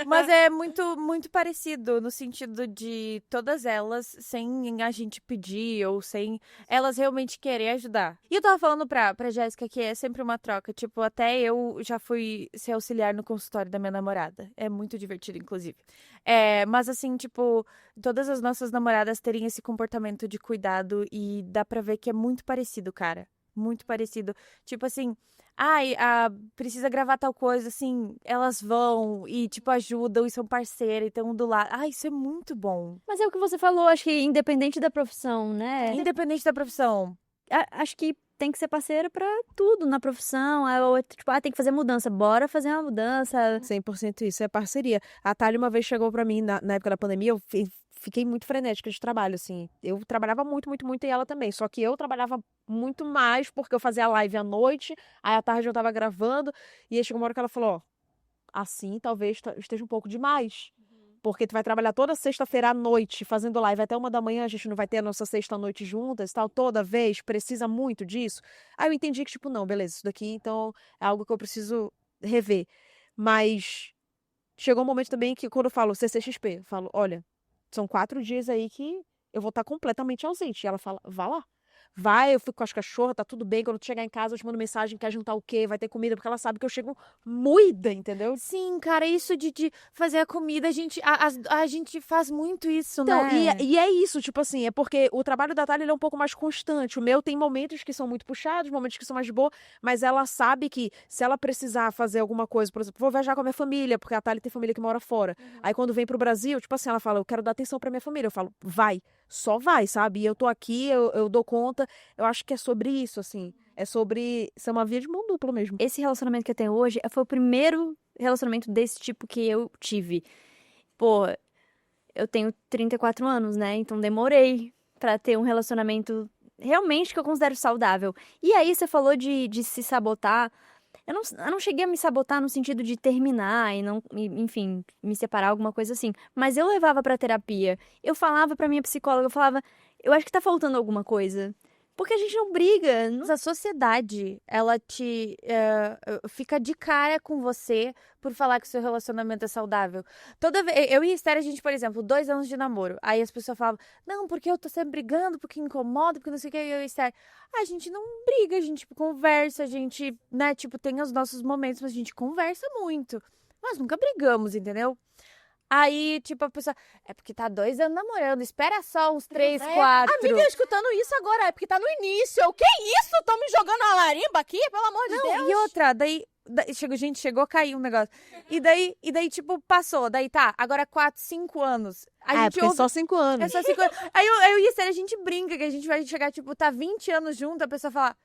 Mas é muito, muito parecido no sentido de todas elas, sem a gente pedir ou sem elas realmente querer ajudar. E eu tava falando pra Jéssica que é sempre uma troca. Tipo, até eu já fui ser auxiliar no consultório da minha namorada. É muito divertido, inclusive. Mas assim, tipo, todas as nossas namoradas terem esse comportamento de cuidado e dá pra ver que é muito parecido, cara. Muito parecido. Tipo assim, precisa gravar tal coisa, assim, elas vão e, tipo, ajudam e são parceiras e estão do lado. Isso é muito bom. Mas é o que você falou, acho que independente da profissão, né? Independente da profissão. Acho que tem que ser parceira pra tudo na profissão. Tipo, tem que fazer mudança. Bora fazer uma mudança. 100% isso, é parceria. A Thalia uma vez chegou pra mim, na época da pandemia, eu fiquei muito frenética de trabalho, assim. Eu trabalhava muito, muito, muito, e ela também. Só que eu trabalhava muito mais porque eu fazia live à noite, aí à tarde eu tava gravando, e aí chegou uma hora que ela falou, ó, assim talvez esteja um pouco demais. Porque tu vai trabalhar toda sexta-feira à noite, fazendo live até 1 da manhã, a gente não vai ter a nossa sexta-noite juntas e tal, toda vez, precisa muito disso. Aí eu entendi que, tipo, não, beleza, isso daqui, então, é algo que eu preciso rever. Mas chegou um momento também que, quando eu falo CCXP, eu falo, olha, são 4 dias aí que eu vou estar completamente ausente. E ela fala, vá lá. Vai, eu fico com as cachorras, tá tudo bem. Quando tu chegar em casa, eu te mando mensagem, quer juntar o quê? Vai ter comida, porque ela sabe que eu chego moída, entendeu? Sim, cara, isso de fazer a comida, a gente faz muito isso, Então, né? e é isso, tipo assim, é porque o trabalho da Thalia ele é um pouco mais constante. O meu tem momentos que são muito puxados, momentos que são mais de boa, mas ela sabe que se ela precisar fazer alguma coisa, por exemplo, vou viajar com a minha família, porque a Thalia tem família que mora fora. Aí quando vem pro Brasil, tipo assim, ela fala, eu quero dar atenção pra minha família. Eu falo, vai, só vai, sabe? E eu tô aqui, eu dou conta. Eu acho que é sobre isso, assim. É sobre ser uma via de mão dupla mesmo. Esse relacionamento que eu tenho hoje foi o primeiro relacionamento desse tipo que eu tive. Pô, eu tenho 34 anos, né? Então demorei pra ter um relacionamento realmente que eu considero saudável. E aí você falou de se sabotar. Eu não cheguei a me sabotar no sentido de terminar enfim, me separar, alguma coisa assim. Mas eu levava pra terapia. Eu falava pra minha psicóloga, eu falava, eu acho que tá faltando alguma coisa. Porque a gente não briga. A sociedade, ela fica de cara com você por falar que o seu relacionamento é saudável. Toda vez, eu e a Esther, a gente, por exemplo, 2 anos de namoro. Aí as pessoas falavam, não, porque eu tô sempre brigando, porque incomoda, porque não sei o que. E eu e a Esther, a gente não briga, a gente conversa, a gente, né, tipo, tem os nossos momentos, mas a gente conversa muito. Nós nunca brigamos, entendeu? Aí, tipo, a pessoa, é porque tá 2 anos namorando, espera só uns 3, 4. Amiga, escutando isso agora, é porque tá no início. O que é isso? Tão me jogando a larimba aqui? Pelo amor de Deus. E outra, daí chegou a cair um negócio. E daí, tipo, passou. Daí tá, agora 4, 5 anos. A gente porque é só 5 anos. É só 5 anos. Aí eu e a Esther, a gente brinca que a gente vai chegar, tipo, tá 20 anos junto, a pessoa fala,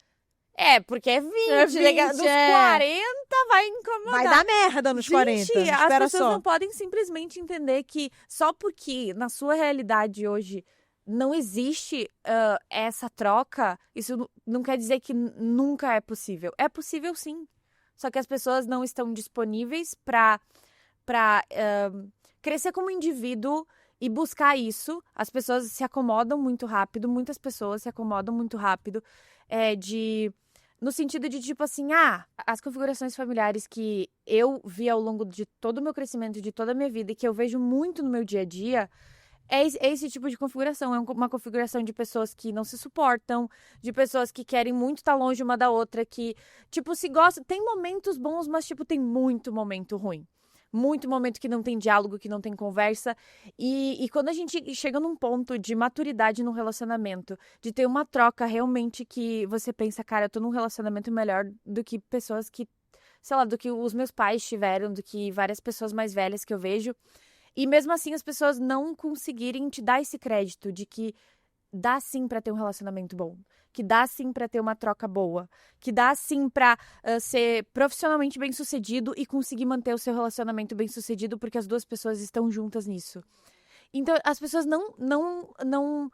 porque é 20, É 20, dos 40 vai incomodar. Vai dar merda nos 40. Gente, as Espera pessoas só. não podem simplesmente entender que só porque na sua realidade hoje não existe essa troca, isso não quer dizer que nunca é possível. É possível sim. Só que as pessoas não estão disponíveis para crescer como indivíduo e buscar isso. As pessoas se acomodam muito rápido, muitas pessoas se acomodam muito rápido no sentido de, tipo assim, as configurações familiares que eu vi ao longo de todo o meu crescimento, de toda a minha vida, e que eu vejo muito no meu dia a dia, é esse tipo de configuração. É uma configuração de pessoas que não se suportam, de pessoas que querem muito estar longe uma da outra, que, tipo, se gostam. Tem momentos bons, mas, tipo, tem muito momento ruim. Muito momento que não tem diálogo, que não tem conversa. E quando a gente chega num ponto de maturidade no relacionamento, de ter uma troca realmente que você pensa, cara, eu tô num relacionamento melhor do que pessoas que, sei lá, do que os meus pais tiveram, do que várias pessoas mais velhas que eu vejo. E mesmo assim as pessoas não conseguirem te dar esse crédito de que dá sim pra ter um relacionamento bom, que dá sim pra ter uma troca boa, que dá sim pra ser profissionalmente bem-sucedido e conseguir manter o seu relacionamento bem-sucedido porque as duas pessoas estão juntas nisso. Então, as pessoas não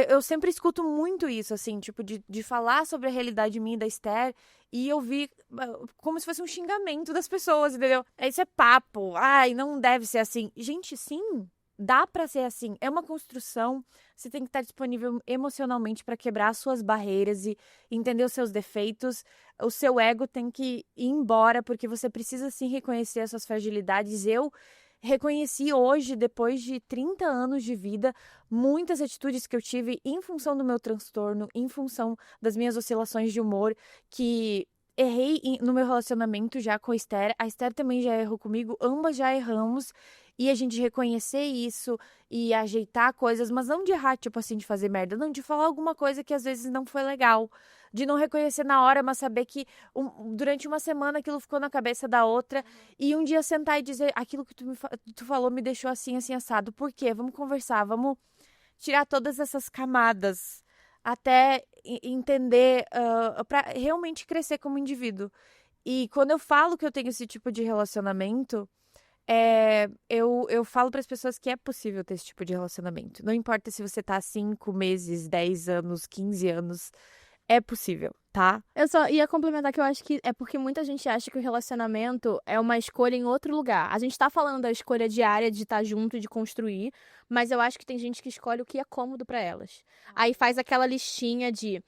eu sempre escuto muito isso, assim, tipo, de falar sobre a realidade minha e da Esther e eu vi como se fosse um xingamento das pessoas, entendeu? Isso é papo, não deve ser assim. Gente, sim, dá pra ser assim. É uma construção, você tem que estar disponível emocionalmente pra quebrar as suas barreiras e entender os seus defeitos. O seu ego tem que ir embora, porque você precisa sim reconhecer as suas fragilidades. Eu reconheci hoje, depois de 30 anos de vida, muitas atitudes que eu tive em função do meu transtorno, em função das minhas oscilações de humor, que errei no meu relacionamento já com a Esther. A Esther também já errou comigo, ambas já erramos. E a gente reconhecer isso e ajeitar coisas, mas não de errar, tipo assim, de fazer merda, não, de falar alguma coisa que às vezes não foi legal. De não reconhecer na hora, mas saber que durante uma semana aquilo ficou na cabeça da outra. E um dia sentar e dizer, aquilo que tu falou me deixou assim, assim, assado. Por quê? Vamos conversar, vamos tirar todas essas camadas até entender, pra realmente crescer como indivíduo. E quando eu falo que eu tenho esse tipo de relacionamento, eu falo para as pessoas que é possível ter esse tipo de relacionamento. Não importa se você tá há 5 meses, 10 anos, 15 anos, é possível, tá? Eu só ia complementar que eu acho que é porque muita gente acha que o relacionamento é uma escolha em outro lugar. A gente tá falando da escolha diária de estar junto e de construir, mas eu acho que tem gente que escolhe o que é cômodo pra elas. Aí faz aquela listinha de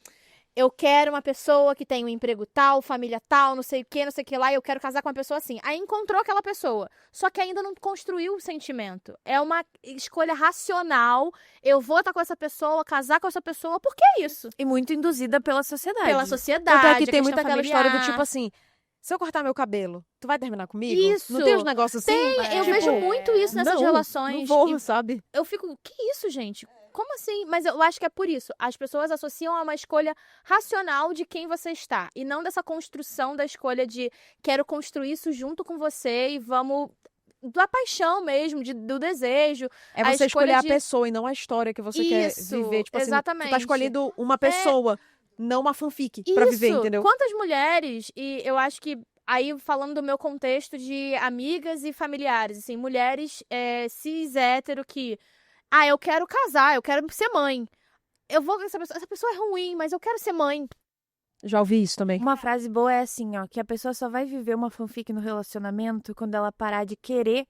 eu quero uma pessoa que tem um emprego tal, família tal, não sei o que lá, e eu quero casar com uma pessoa assim. Aí encontrou aquela pessoa, só que ainda não construiu o sentimento. É uma escolha racional. Eu vou estar com essa pessoa, casar com essa pessoa, porque é isso. E muito induzida pela sociedade. Pela sociedade, Tanto é que a tem questão muito aquela história do familiar. tipo assim, se eu cortar meu cabelo, tu vai terminar comigo? Isso. Não tem uns negócios assim? Eu Tipo, vejo muito isso nessas não, relações. Não vou, e sabe? eu fico, que isso, gente? Como assim? Mas eu acho que é por isso. As pessoas associam a uma escolha racional de quem você está. E não dessa construção da escolha de quero construir isso junto com você e vamos... Da paixão mesmo, do desejo. É a você escolher escolha a pessoa e não a história que você quer Isso, viver. Tipo assim, tu exatamente. tá escolhendo uma pessoa, não uma fanfic pra viver, entendeu? Quantas mulheres, e eu acho que aí falando do meu contexto de amigas e familiares, assim, mulheres cis, hétero que... Ah, eu quero casar, eu quero ser mãe. Eu vou... Essa pessoa é ruim, mas eu quero ser mãe. Já ouvi isso também. Uma frase boa é assim, ó, que a pessoa só vai viver uma fanfic no relacionamento quando ela parar de querer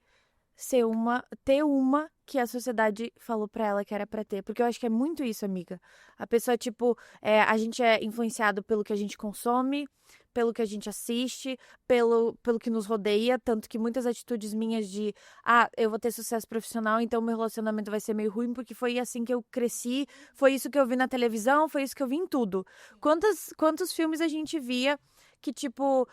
ter uma que a sociedade falou pra ela que era pra ter. Porque eu acho que é muito isso, amiga. A pessoa, tipo, a gente é influenciado pelo que a gente consome, pelo que a gente assiste, pelo que nos rodeia. Tanto que muitas atitudes minhas de, eu vou ter sucesso profissional, então meu relacionamento vai ser meio ruim, porque foi assim que eu cresci, foi isso que eu vi na televisão, foi isso que eu vi em tudo. Quantos filmes a gente via que, tipo,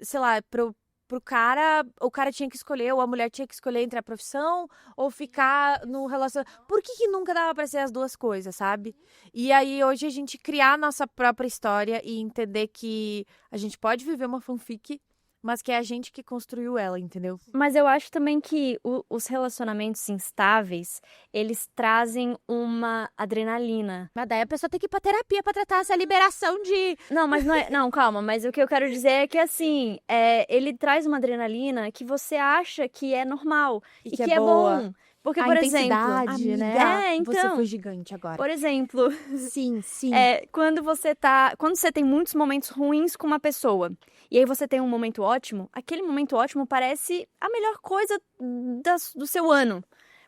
sei lá, pro cara, o cara tinha que escolher, ou a mulher tinha que escolher entre a profissão ou ficar no relacionamento. Por que nunca dava pra ser as duas coisas, sabe? E aí, hoje, a gente criar a nossa própria história e entender que a gente pode viver uma fanfic, mas que é a gente que construiu ela, entendeu? Mas eu acho também que os relacionamentos instáveis, eles trazem uma adrenalina. Mas daí a pessoa tem que ir pra terapia pra tratar essa liberação de... Não, mas não é. Não, calma, mas o que eu quero dizer é que assim, ele traz uma adrenalina que você acha que é normal e que é boa. bom. Porque, A por exemplo. intensidade, né? Então. Você foi gigante agora. Por exemplo, Sim, sim. quando você tem muitos momentos ruins com uma pessoa, e aí você tem um momento ótimo, aquele momento ótimo parece a melhor coisa do seu ano.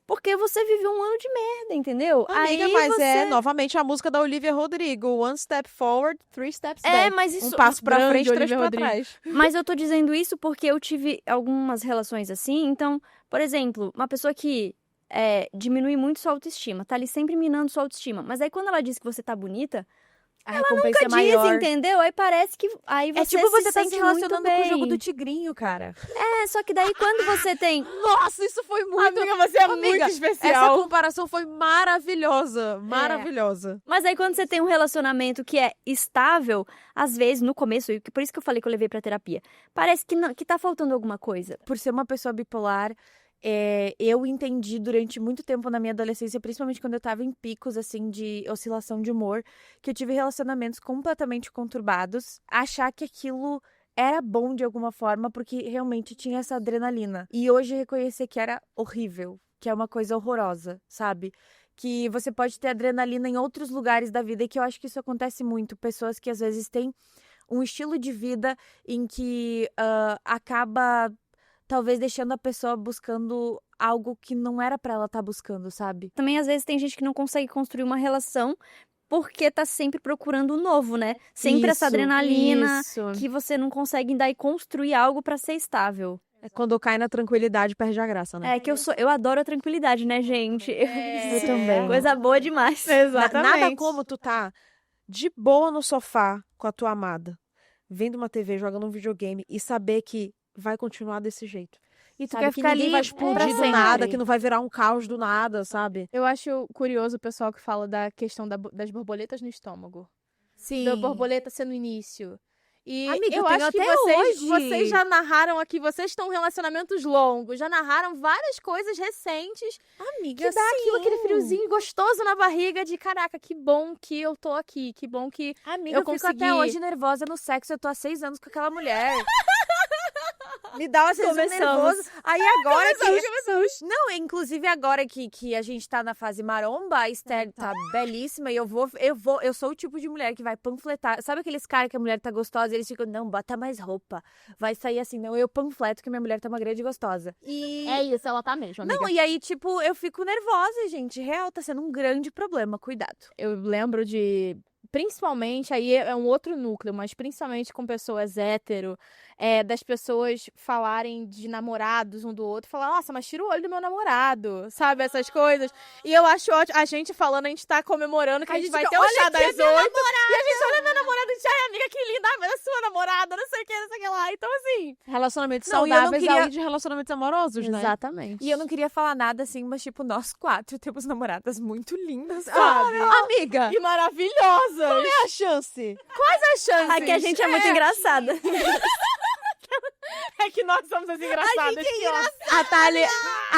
Porque você viveu um ano de merda, entendeu? Amiga, aí mas você... novamente a música da Olivia Rodrigo. One step forward, 3 steps back. mas isso... Um passo pra Grande frente, 3 Olivia pra Rodrigo. trás. Mas eu tô dizendo isso porque eu tive algumas relações assim. Então, por exemplo, uma pessoa que diminui muito sua autoestima, tá ali sempre minando sua autoestima. Mas aí quando ela diz que você tá bonita, A recompensa nunca é maior. diz, entendeu? Aí parece que aí você É tipo você tá sente se relacionando muito com o bem. jogo do tigrinho, cara. Só que daí quando você tem... Nossa, isso foi muito... Amiga, você é Amiga, muito essa especial. comparação foi maravilhosa. Maravilhosa. Mas aí quando você tem um relacionamento que é estável, às vezes, no começo, e por isso que eu falei que eu levei pra terapia, parece que tá faltando alguma coisa. Por ser uma pessoa bipolar, eu entendi durante muito tempo na minha adolescência, principalmente quando eu tava em picos, assim, de oscilação de humor, que eu tive relacionamentos completamente conturbados, achar que aquilo era bom de alguma forma, porque realmente tinha essa adrenalina. E hoje reconhecer que era horrível, que é uma coisa horrorosa, sabe? Que você pode ter adrenalina em outros lugares da vida, e que eu acho que isso acontece muito. Pessoas que às vezes têm um estilo de vida em que acaba talvez deixando a pessoa buscando algo que não era pra ela estar buscando, sabe? Também, às vezes, tem gente que não consegue construir uma relação porque tá sempre procurando o novo, né? Sempre essa Isso, adrenalina isso. que você não consegue daí construir algo pra ser estável. É quando cai na tranquilidade, perde a graça, né? É que eu adoro a tranquilidade, né, gente? Eu também. Coisa boa demais. Nada como tu tá de boa no sofá com a tua amada, vendo uma TV, jogando um videogame e saber que vai continuar desse jeito. E tu Sabe quer que ficar ninguém ali vai pra explodir do sempre. nada, que não vai virar um caos do nada, sabe? Eu acho curioso o pessoal que fala da questão das borboletas no estômago. Sim. Da borboleta ser no início. E Amiga, eu eu tenho acho que até hoje. vocês já narraram aqui, vocês estão em relacionamentos longos, já narraram várias coisas recentes Amiga, que dá aquilo, aquele sim. friozinho gostoso na barriga de caraca, que bom que eu tô aqui, que bom que Amiga, eu eu fico consegui. até hoje nervosa no sexo. Eu tô há 6 anos com aquela mulher. Me dá às vezes um Começamos. nervoso. Aí agora começamos. Não, inclusive agora que a gente tá na fase maromba, a Esther tá belíssima e eu sou o tipo de mulher que vai panfletar. Sabe aqueles caras que a mulher tá gostosa e eles ficam, não, bota mais roupa. Vai sair assim, não, eu panfleto que minha mulher tá magra e gostosa. E... É isso, ela tá mesmo, amiga. Não, e aí, tipo, eu fico nervosa, gente. Real, tá sendo um grande problema. Cuidado. Eu lembro de, principalmente, aí é um outro núcleo, mas principalmente com pessoas hétero, das pessoas falarem de namorados um do outro, falar, nossa, mas tira o olho do meu namorado, sabe, essas coisas. E eu acho ótimo, a gente falando, a gente tá comemorando que a gente vai ter o chá das 8, e a gente olha minha namorada e diz, ai, amiga, que linda, mas é sua namorada, não sei o que, não sei o que lá. Então, assim... Relacionamentos Não, e eu não saudáveis queria- além de relacionamentos amorosos, né? Exatamente. E eu não queria falar nada assim, mas, tipo, nós 4 temos namoradas muito lindas, sabe? Amiga, E maravilhosas! é a chance. Quais as chances? Aqui a gente é muito engraçada. É que nós somos as engraçadas. que ó.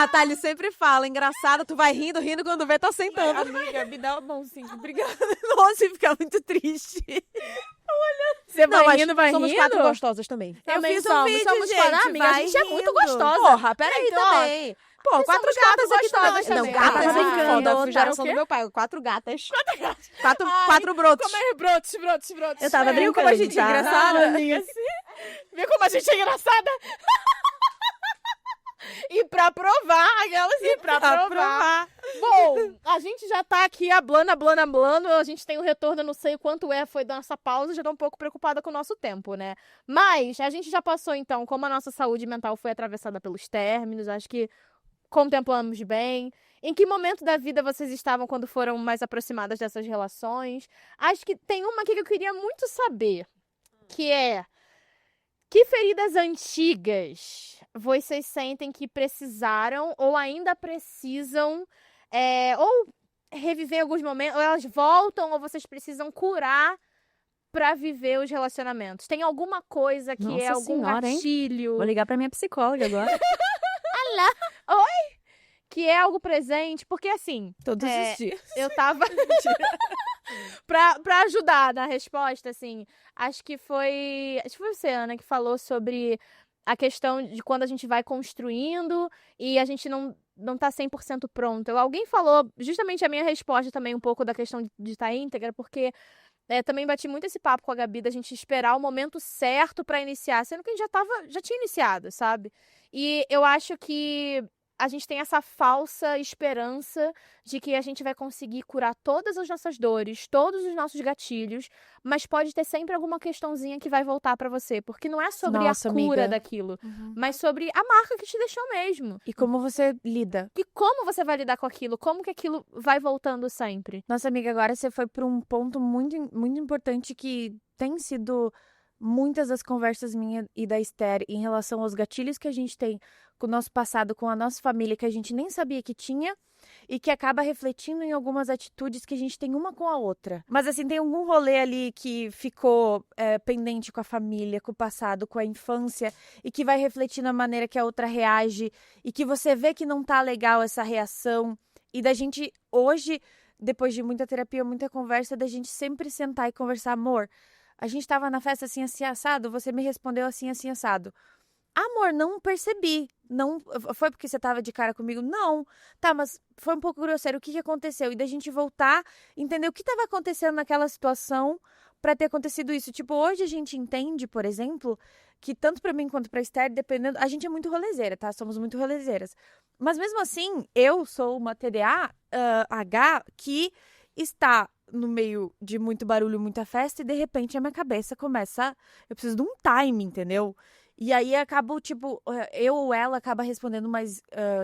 A Thali sempre fala, engraçada, tu vai rindo, quando vê, tá sentando. Amiga, me dá uma mãozinha, obrigada. Nossa, ia ficar muito triste. Você Não, vai mas rindo, vai somos rindo? 4 gostosas também. Também fiz um somos, vídeo, somos gente, quatro amigas. A vai gente é muito rindo. gostosa. Porra, peraí Então, ó, também. Pô, 4 somos gatas quatro aqui gostosas também. Não, também. gatas Ah, é muito brincando, foda. tá? Foi geração O quê? do meu pai. 4 gatas. Ai, 4 brotos. Como é brotos. Eu tava Viu como a brincando, gente é tá? engraçada? Amiga, viu como a gente é engraçada? E pra provar, aquelas e pra provar. Bom, a gente já tá aqui hablando. A gente tem um retorno, eu não sei o quanto foi da nossa pausa, já tô um pouco preocupada com o nosso tempo, né? Mas a gente já passou, então, como a nossa saúde mental foi atravessada pelos términos, acho que contemplamos bem. Em que momento da vida vocês estavam quando foram mais aproximadas dessas relações? Acho que tem uma aqui que eu queria muito saber, que é... Que feridas antigas vocês sentem que precisaram ou ainda precisam ou reviver em alguns momentos, ou elas voltam ou vocês precisam curar pra viver os relacionamentos? Tem alguma coisa que Nossa é algum senhora, hein? gatilho, Vou ligar pra minha psicóloga agora. que é algo presente? Porque assim, Todos É. os dias. eu tava... pra ajudar na resposta, assim, acho que foi você, Ana, que falou sobre a questão de quando a gente vai construindo e a gente não tá 100% pronto. Alguém falou, justamente a minha resposta também um pouco da questão de estar íntegra, porque também bati muito esse papo com a Gabi da gente esperar o momento certo pra iniciar, sendo que a gente já tinha iniciado, sabe? E eu acho que a gente tem essa falsa esperança de que a gente vai conseguir curar todas as nossas dores, todos os nossos gatilhos, mas pode ter sempre alguma questãozinha que vai voltar pra você, porque não é sobre Nossa, a cura amiga. daquilo, mas sobre a marca que te deixou mesmo. E como você lida? E como você vai lidar com aquilo? Como que aquilo vai voltando sempre? Nossa, amiga, agora você foi para um ponto muito, muito importante que tem sido muitas das conversas minha e da Esther em relação aos gatilhos que a gente tem com o nosso passado, com a nossa família, que a gente nem sabia que tinha e que acaba refletindo em algumas atitudes que a gente tem uma com a outra. Mas assim, tem algum rolê ali que ficou pendente com a família, com o passado, com a infância e que vai refletir na maneira que a outra reage e que você vê que não tá legal essa reação e da gente hoje, depois de muita terapia, muita conversa, da gente sempre sentar e conversar, amor, a gente tava na festa assim, assim, assado, você me respondeu assim, assim, assado. Amor, não percebi. Não, foi porque você tava de cara comigo? Não. Tá, mas foi um pouco grosseiro. O que aconteceu? E da gente voltar, entender o que tava acontecendo naquela situação pra ter acontecido isso. Tipo, hoje a gente entende, por exemplo, que tanto pra mim quanto pra Esther, dependendo... A gente é muito rolezeira, tá? Somos muito rolezeiras. Mas mesmo assim, eu sou uma TDAH que está no meio de muito barulho, muita festa, e de repente a minha cabeça começa... Eu preciso de um time, entendeu? E aí acabo, tipo, eu ou ela acaba respondendo mais,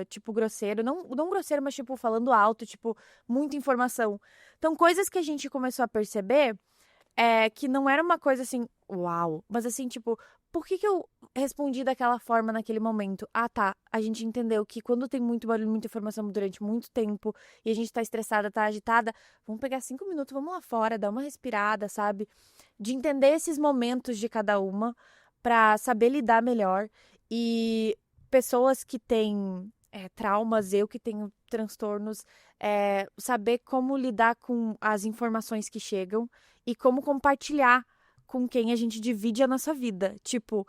tipo, grosseiro. Não grosseiro, mas, tipo, falando alto, tipo, muita informação. Então, coisas que a gente começou a perceber que não era uma coisa assim, uau. Mas assim, tipo, por que eu respondi daquela forma naquele momento? Ah, tá. A gente entendeu que quando tem muito barulho, muita informação durante muito tempo e a gente tá estressada, tá agitada, vamos pegar 5 minutos, vamos lá fora, dar uma respirada, sabe? De entender esses momentos de cada uma pra saber lidar melhor. E pessoas que têm traumas, eu que tenho transtornos, saber como lidar com as informações que chegam e como compartilhar com quem a gente divide a nossa vida. Tipo,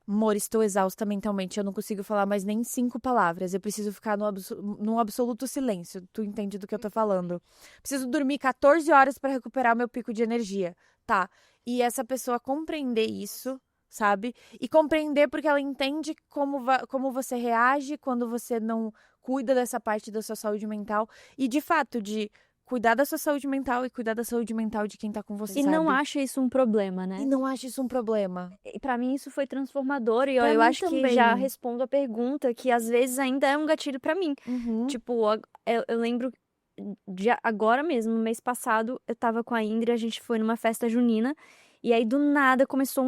amor, estou exausta mentalmente, eu não consigo falar mais nem 5 palavras, eu preciso ficar num absoluto silêncio. Tu entende do que eu tô falando? Preciso dormir 14 horas para recuperar o meu pico de energia, tá? E essa pessoa compreender isso, sabe? E compreender porque ela entende como você reage quando você não cuida dessa parte da sua saúde mental. E, de fato, de cuidar da sua saúde mental e cuidar da saúde mental de quem tá com você, E sabe? não acha isso um problema, né? E não acha isso um problema. E pra mim isso foi transformador e Pra eu mim acho que também. já respondo a pergunta que às vezes ainda é um gatilho pra mim. Uhum. Tipo, eu lembro de agora mesmo, mês passado, eu tava com a Indri, a gente foi numa festa junina e aí do nada começou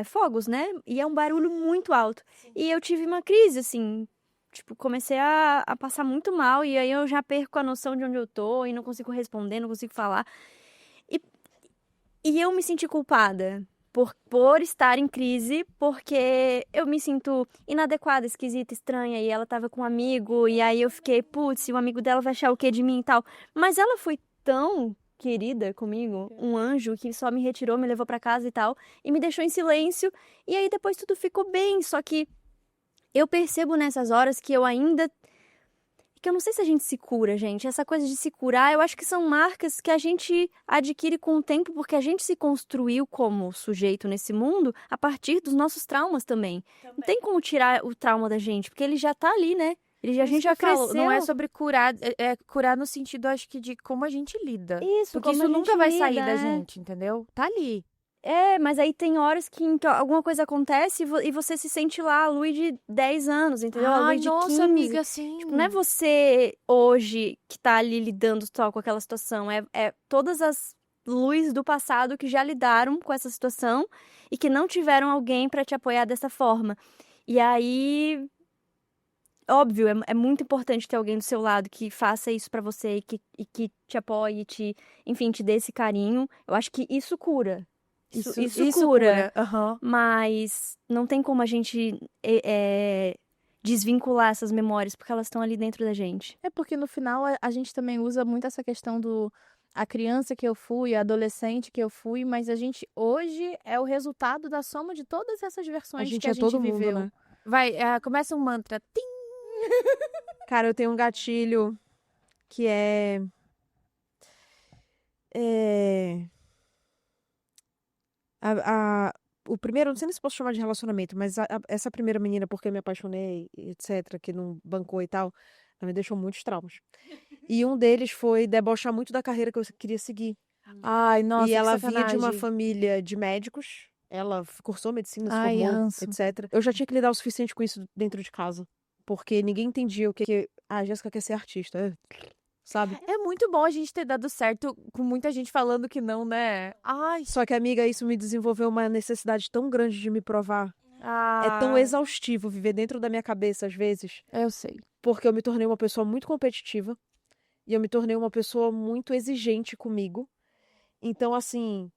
fogos, né? E é um barulho muito alto. E eu tive uma crise, assim, tipo, comecei a passar muito mal e aí eu já perco a noção de onde eu tô e não consigo responder, não consigo falar. E eu me senti culpada por estar em crise, porque eu me sinto inadequada, esquisita, estranha, e ela tava com um amigo, e aí eu fiquei, putz, o amigo dela vai achar o quê de mim e tal. Mas ela foi tão querida comigo, um anjo que só me retirou, me levou pra casa e tal, e me deixou em silêncio, e aí depois tudo ficou bem, só que eu percebo nessas horas que eu ainda... Que eu não sei se a gente se cura, gente. Essa coisa de se curar, eu acho que são marcas que a gente adquire com o tempo, porque a gente se construiu como sujeito nesse mundo a partir dos nossos traumas também. Não tem como tirar o trauma da gente, porque ele já tá ali, né? A gente já cresceu. Não é sobre curar, é curar no sentido, acho que, de como a gente lida. Isso, Porque como isso a gente nunca vai sair lida, da é. gente, entendeu? Tá ali. Mas aí tem horas que então, alguma coisa acontece e você se sente lá, a Luí de 10 anos, entendeu? A Luí de 15. sim. Tipo, não é você hoje que tá ali lidando só com aquela situação, é todas as Luís do passado que já lidaram com essa situação e que não tiveram alguém pra te apoiar dessa forma. E aí, óbvio, é muito importante ter alguém do seu lado que faça isso pra você e que te apoie, enfim, te dê esse carinho. Eu acho que isso cura. Isso cura. Aham. Mas não tem como a gente desvincular essas memórias, porque elas estão ali dentro da gente. É porque no final a gente também usa muito essa questão do a criança que eu fui, a adolescente que eu fui, mas a gente hoje é o resultado da soma de todas essas versões que a gente todo viveu. mundo, né? Vai, começa um mantra. Tim! Cara, eu tenho um gatilho que é... O primeiro, não sei nem se posso chamar de relacionamento, mas essa primeira menina, porque eu me apaixonei, etc., que não bancou e tal, ela me deixou muitos traumas. E um deles foi debochar muito da carreira que eu queria seguir. Ai, nossa, E que ela vinha de uma sacanagem. família de médicos, ela cursou medicina, se Ai, formou, ranço. etc. Eu já tinha que lidar o suficiente com isso dentro de casa, porque ninguém entendia o que a Jéssica quer ser artista, sabe? É muito bom a gente ter dado certo com muita gente falando que não, né? Ai, Só que, amiga, isso me desenvolveu uma necessidade tão grande de me provar. É tão exaustivo viver dentro da minha cabeça, às vezes, eu sei. porque eu me tornei uma pessoa muito competitiva e eu me tornei uma pessoa muito exigente comigo. Então, assim,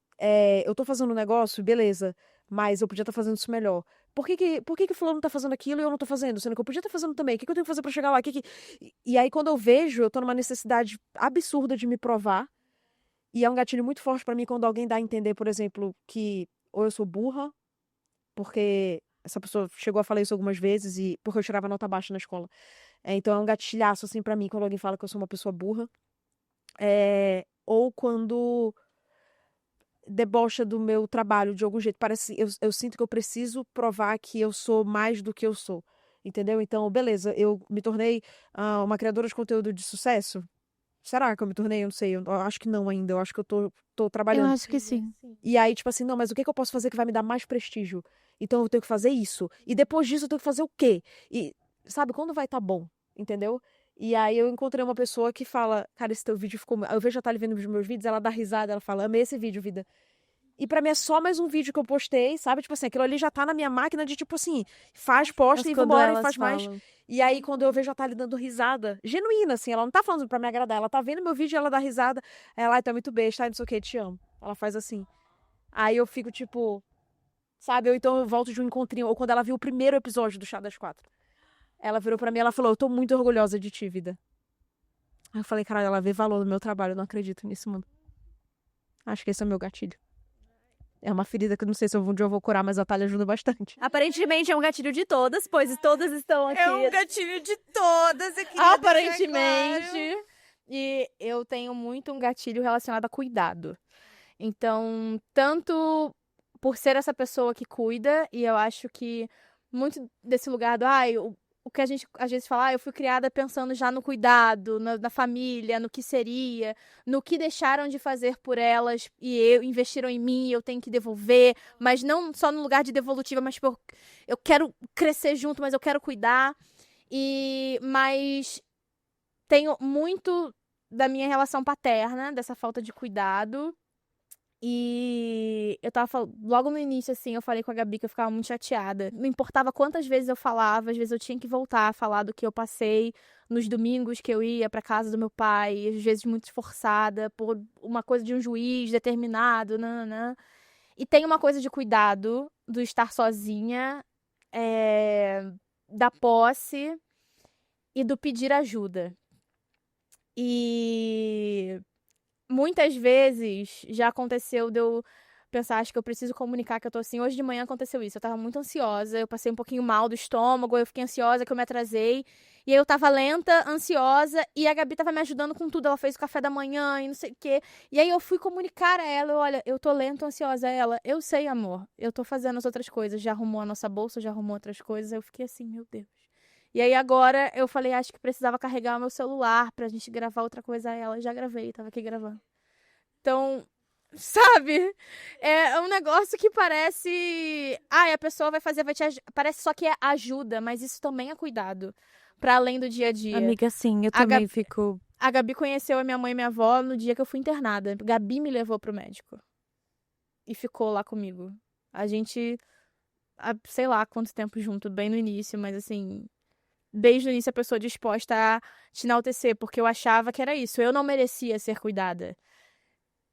eu tô fazendo um negócio, beleza, mas eu podia estar fazendo isso melhor. Por que fulano tá fazendo aquilo e eu não tô fazendo? Sendo que eu podia estar fazendo também. O que eu tenho que fazer pra chegar lá? E aí, quando eu vejo, eu tô numa necessidade absurda de me provar. E é um gatilho muito forte pra mim quando alguém dá a entender, por exemplo, que ou eu sou burra, porque essa pessoa chegou a falar isso algumas vezes, e porque eu tirava nota baixa na escola. Então é um gatilhaço, assim, pra mim, quando alguém fala que eu sou uma pessoa burra. Ou quando debocha do meu trabalho de algum jeito. Parece, eu sinto que eu preciso provar que eu sou mais do que eu sou. Entendeu? Então, beleza, eu me tornei uma criadora de conteúdo de sucesso. Será que eu me tornei? Eu não sei. Eu acho que não ainda. Eu acho que eu tô Eu trabalhando. acho que sim. E aí, tipo assim, não, mas o que que eu posso fazer que vai me dar mais prestígio? Então eu tenho que fazer isso. E depois disso eu tenho que fazer o quê? E, sabe, quando vai tá bom? Entendeu? E aí eu encontrei uma pessoa que fala, cara, esse teu vídeo ficou. Eu vejo a Thalia vendo os meus vídeos, ela dá risada, ela fala, amei esse vídeo, vida. E pra mim é só mais um vídeo que eu postei, sabe? Tipo assim, aquilo ali já tá na minha máquina de, tipo assim, faz, posta e Quando vambora e elas faz mais. falam. E aí, quando eu vejo a Thalia dando risada, genuína, assim, ela não tá falando pra me agradar, ela tá vendo meu vídeo e ela dá risada. Ela, ai, tá muito besta, ai, não sei o que, te amo. Ela faz assim. Aí eu fico, tipo, sabe? Ou então eu volto de um encontrinho, ou quando ela viu o primeiro episódio do Chá das Quatro. Ela virou pra mim e ela falou, eu tô muito orgulhosa de ti, vida. Aí eu falei, caralho, ela vê valor no meu trabalho, eu não acredito nisso, mano. Acho que esse é o meu gatilho. É uma ferida que eu não sei se um dia eu vou curar, mas a Thalia ajuda bastante. Aparentemente é um gatilho de todas, pois todas estão aqui. É um gatilho de todas. Eu queria deixar Aparentemente. claro. E eu tenho muito um gatilho relacionado a cuidado. Então, tanto por ser essa pessoa que cuida, e eu acho que muito desse lugar do, o que a gente às vezes fala, eu fui criada pensando já no cuidado, na família, no que seria, no que deixaram de fazer por elas e investiram em mim, eu tenho que devolver, mas não só no lugar de devolutiva, mas tipo, eu quero crescer junto, mas eu quero cuidar. Mas tenho muito da minha relação paterna, dessa falta de cuidado. E eu tava falando, logo no início, assim, eu falei com a Gabi que eu ficava muito chateada. Não importava quantas vezes eu falava, às vezes eu tinha que voltar a falar do que eu passei nos domingos que eu ia pra casa do meu pai, às vezes muito esforçada por uma coisa de um juiz determinado, nananã. E tem uma coisa de cuidado, do estar sozinha, da posse e do pedir ajuda. E muitas vezes já aconteceu de eu pensar, acho que eu preciso comunicar que eu tô assim. Hoje de manhã aconteceu isso. Eu tava muito ansiosa, eu passei um pouquinho mal do estômago, eu fiquei ansiosa que eu me atrasei. E aí eu tava lenta, ansiosa, e a Gabi tava me ajudando com tudo. Ela fez o café da manhã e não sei o quê. E aí eu fui comunicar a ela, olha, eu tô lenta, ansiosa. Ela, eu sei, amor, eu tô fazendo as outras coisas. Já arrumou a nossa bolsa, já arrumou outras coisas. Eu fiquei assim, meu Deus. E aí agora eu falei, acho que precisava carregar o meu celular pra gente gravar outra coisa. Aí ela, já gravei, tava aqui gravando. Então, sabe? É um negócio que parece... a pessoa vai fazer, parece só que é ajuda, mas isso também é cuidado. Pra além do dia a dia. Amiga, sim, eu A também fico... A Gabi conheceu a minha mãe e minha avó no dia que eu fui internada. Gabi me levou pro médico. E ficou lá comigo. A gente, sei lá quanto tempo junto, bem no início, mas assim... Desde o início a pessoa disposta a te enaltecer, porque eu achava que era isso. Eu não merecia ser cuidada.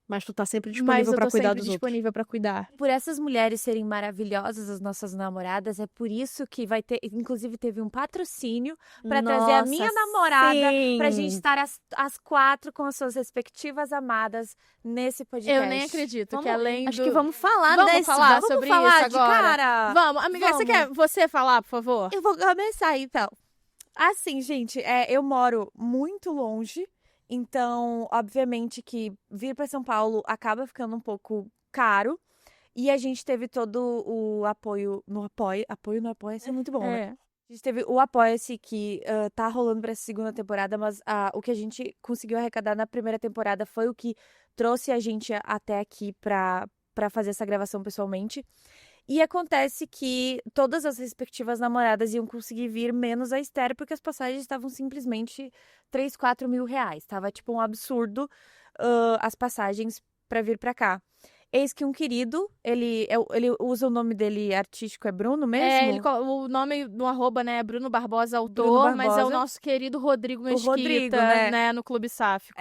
Mas tu tá sempre Mas disponível eu pra tô cuidar sempre dos outros. disponível pra cuidar. Por essas mulheres serem maravilhosas, as nossas namoradas, é por isso que vai ter, inclusive teve um patrocínio pra trazer a minha namorada pra gente estar as quatro com as suas respectivas amadas nesse podcast. Eu nem acredito que além Acho do... que vamos falar Vamos desse. falar vamos sobre falar isso de agora? cara. Vamos, amiga, você quer você falar, por favor? Eu vou começar, então. Assim, gente, eu moro muito longe, então, obviamente que vir para São Paulo acaba ficando um pouco caro. E a gente teve todo o apoio no Apoio no Apoia-se é muito bom, né? A gente teve o Apoia-se que tá rolando para essa segunda temporada, mas o que a gente conseguiu arrecadar na primeira temporada foi o que trouxe a gente até aqui para fazer essa gravação pessoalmente. E acontece que todas as respectivas namoradas iam conseguir vir, menos a Esther, porque as passagens estavam simplesmente 3, 4 mil reais. Tava, tipo, um absurdo as passagens pra vir pra cá. Eis que um querido, ele usa o nome dele artístico, é Bruno mesmo? O nome do arroba, né, é Bruno Barbosa, autor, Bruno mas é o Barbosa. nosso querido Rodrigo Mesquita, Rodrigo, né? No Clube Sáfico.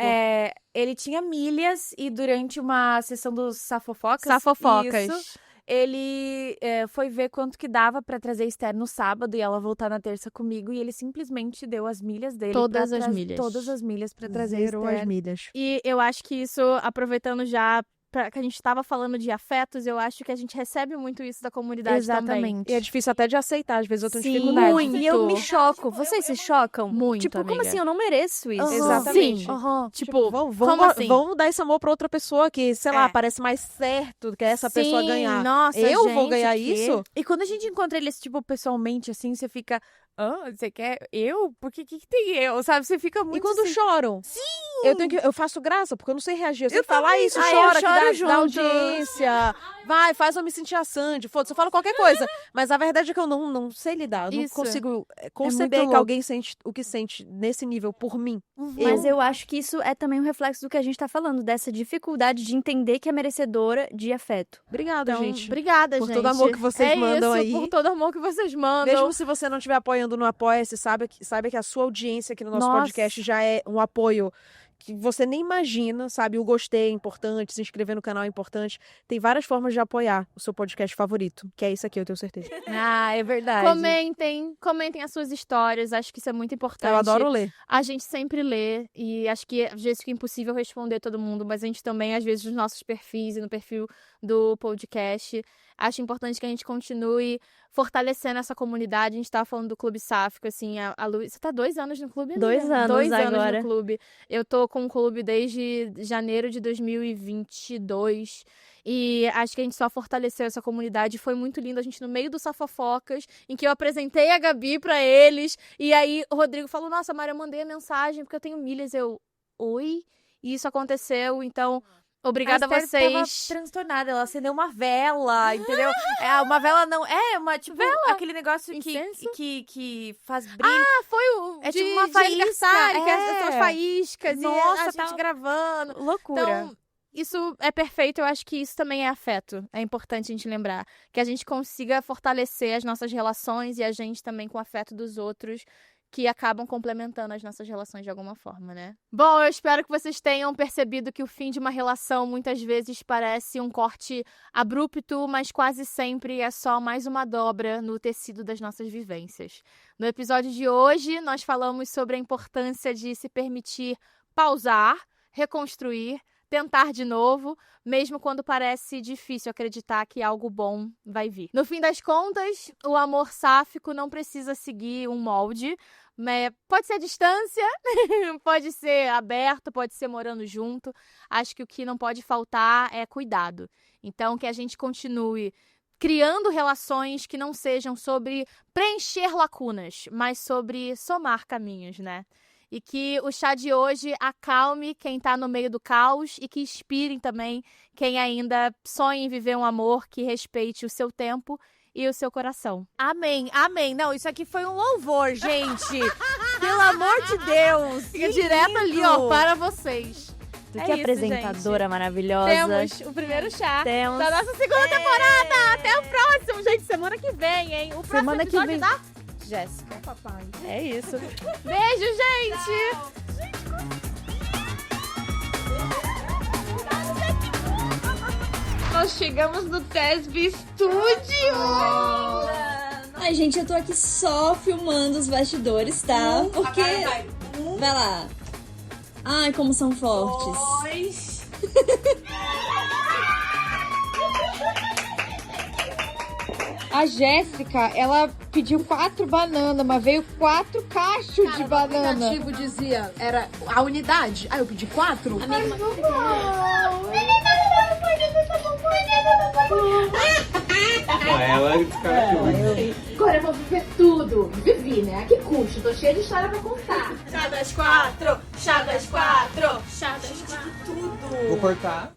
Ele tinha milhas e durante uma sessão dos Safofocas... Safofocas. Isso, ele foi ver quanto que dava pra trazer a Esther no sábado e ela voltar na terça comigo. E ele simplesmente deu as milhas dele. Todas as milhas. Todas as milhas pra trazer a Zerou as Esther. milhas. E eu acho que isso, aproveitando já que a gente tava falando de afetos, eu acho que a gente recebe muito isso da comunidade também. Exatamente. E é difícil até de aceitar, às vezes eu tenho Sim, dificuldade. muito. E eu me choco. Vocês se chocam? Muito, Tipo, como amiga. assim? Eu não mereço isso. Exatamente. Sim. Aham. Tipo, vamos, como assim? vamos dar esse amor pra outra pessoa que, sei lá, É. parece mais certo que essa pessoa Sim, ganhar. Nossa, Eu vou gente, ganhar que- isso? E quando a gente encontra eles, tipo, pessoalmente, assim, você fica... você quer eu? Por que tem eu? Sabe? Você fica muito E quando assim... choram? Sim! Eu faço graça, porque eu não sei reagir. Eu sei Eu falar também. isso, Ai, eu chora, que choro dá junto. audiência. Vai, faz eu me sentir a Sandy. Foda-se, eu falo qualquer coisa. Mas a verdade é que eu não sei lidar. Eu não Isso. consigo muito conceber que louco. alguém sente o que sente nesse nível por mim. Mas eu acho que isso é também um reflexo do que a gente tá falando, dessa dificuldade de entender que é merecedora de afeto. Obrigada, Então, gente. obrigada, por gente. todo amor que vocês mandam isso, aí. por todo amor que vocês mandam. Mesmo se você não estiver apoiando no Apoia-se, saiba que a sua audiência aqui no nosso Nossa. podcast já é um apoio que você nem imagina, sabe? O gostei é importante, se inscrever no canal é importante. Tem várias formas de apoiar o seu podcast favorito, que é isso aqui, eu tenho certeza. Ah, é verdade. Comentem as suas histórias, acho que isso é muito importante. Eu adoro ler. A gente sempre lê e acho que às vezes fica impossível responder todo mundo, mas a gente também, às vezes, nos nossos perfis e no perfil do podcast, acho importante que a gente continue fortalecendo essa comunidade. A gente tava falando do Clube Sáfico, assim, a Lu... Você tá 2 anos no clube, amiga? 2 anos 2 anos agora. no clube. Eu tô com o clube desde janeiro de 2022. E acho que a gente só fortaleceu essa comunidade. Foi muito lindo a gente no meio do Safafocas, em que eu apresentei a Gabi pra eles. E aí o Rodrigo falou, nossa, Mari, eu mandei a mensagem porque eu tenho milhas. Eu, oi? E isso aconteceu, então... Obrigada a Esther tava vocês. transtornada, ela acendeu uma vela, entendeu? Uma vela não, uma tipo aquele negócio Incenso? que faz brilho. Foi o É de, tipo uma de faísca, aniversário, que é. são as faíscas Nossa, e a gente tal. gravando. Loucura. Então, isso é perfeito. Eu acho que isso também é afeto. É importante a gente lembrar. Que a gente consiga fortalecer as nossas relações e a gente também com o afeto dos outros, que acabam complementando as nossas relações de alguma forma, né? Bom, eu espero que vocês tenham percebido que o fim de uma relação muitas vezes parece um corte abrupto, mas quase sempre é só mais uma dobra no tecido das nossas vivências. No episódio de hoje, nós falamos sobre a importância de se permitir pausar, reconstruir, tentar de novo, mesmo quando parece difícil acreditar que algo bom vai vir. No fim das contas, o amor sáfico não precisa seguir um molde, mas pode ser à distância, pode ser aberto, pode ser morando junto. Acho que o que não pode faltar é cuidado. Então, que a gente continue criando relações que não sejam sobre preencher lacunas, mas sobre somar caminhos, né? E que o chá de hoje acalme quem tá no meio do caos e que inspire também quem ainda sonha em viver um amor que respeite o seu tempo e o seu coração. Amém, amém. Não, isso aqui foi um louvor, gente. Pelo amor de Deus. Fica que direto ali, lindo. ó, para vocês. Tu É que isso, apresentadora maravilhosa. Temos o primeiro chá Temos. da nossa segunda temporada. Até o próximo, gente. Semana que vem, hein? O próximo Semana que episódio vem. da Jéssica. Papai. É isso. Beijo, gente! Nós chegamos no TESB Studio! Ai, gente, eu tô aqui só filmando os bastidores, tá? Porque. Vai lá. Ai, como são fortes. A Jéssica, ela pediu 4 bananas, mas veio 4 cachos de banana. O aplicativo dizia, era a unidade. Aí eu pedi 4. Ela descartou. Agora eu vou viver tudo. Vivi, né? A que custo? Tô cheia de história pra contar. Vou cortar.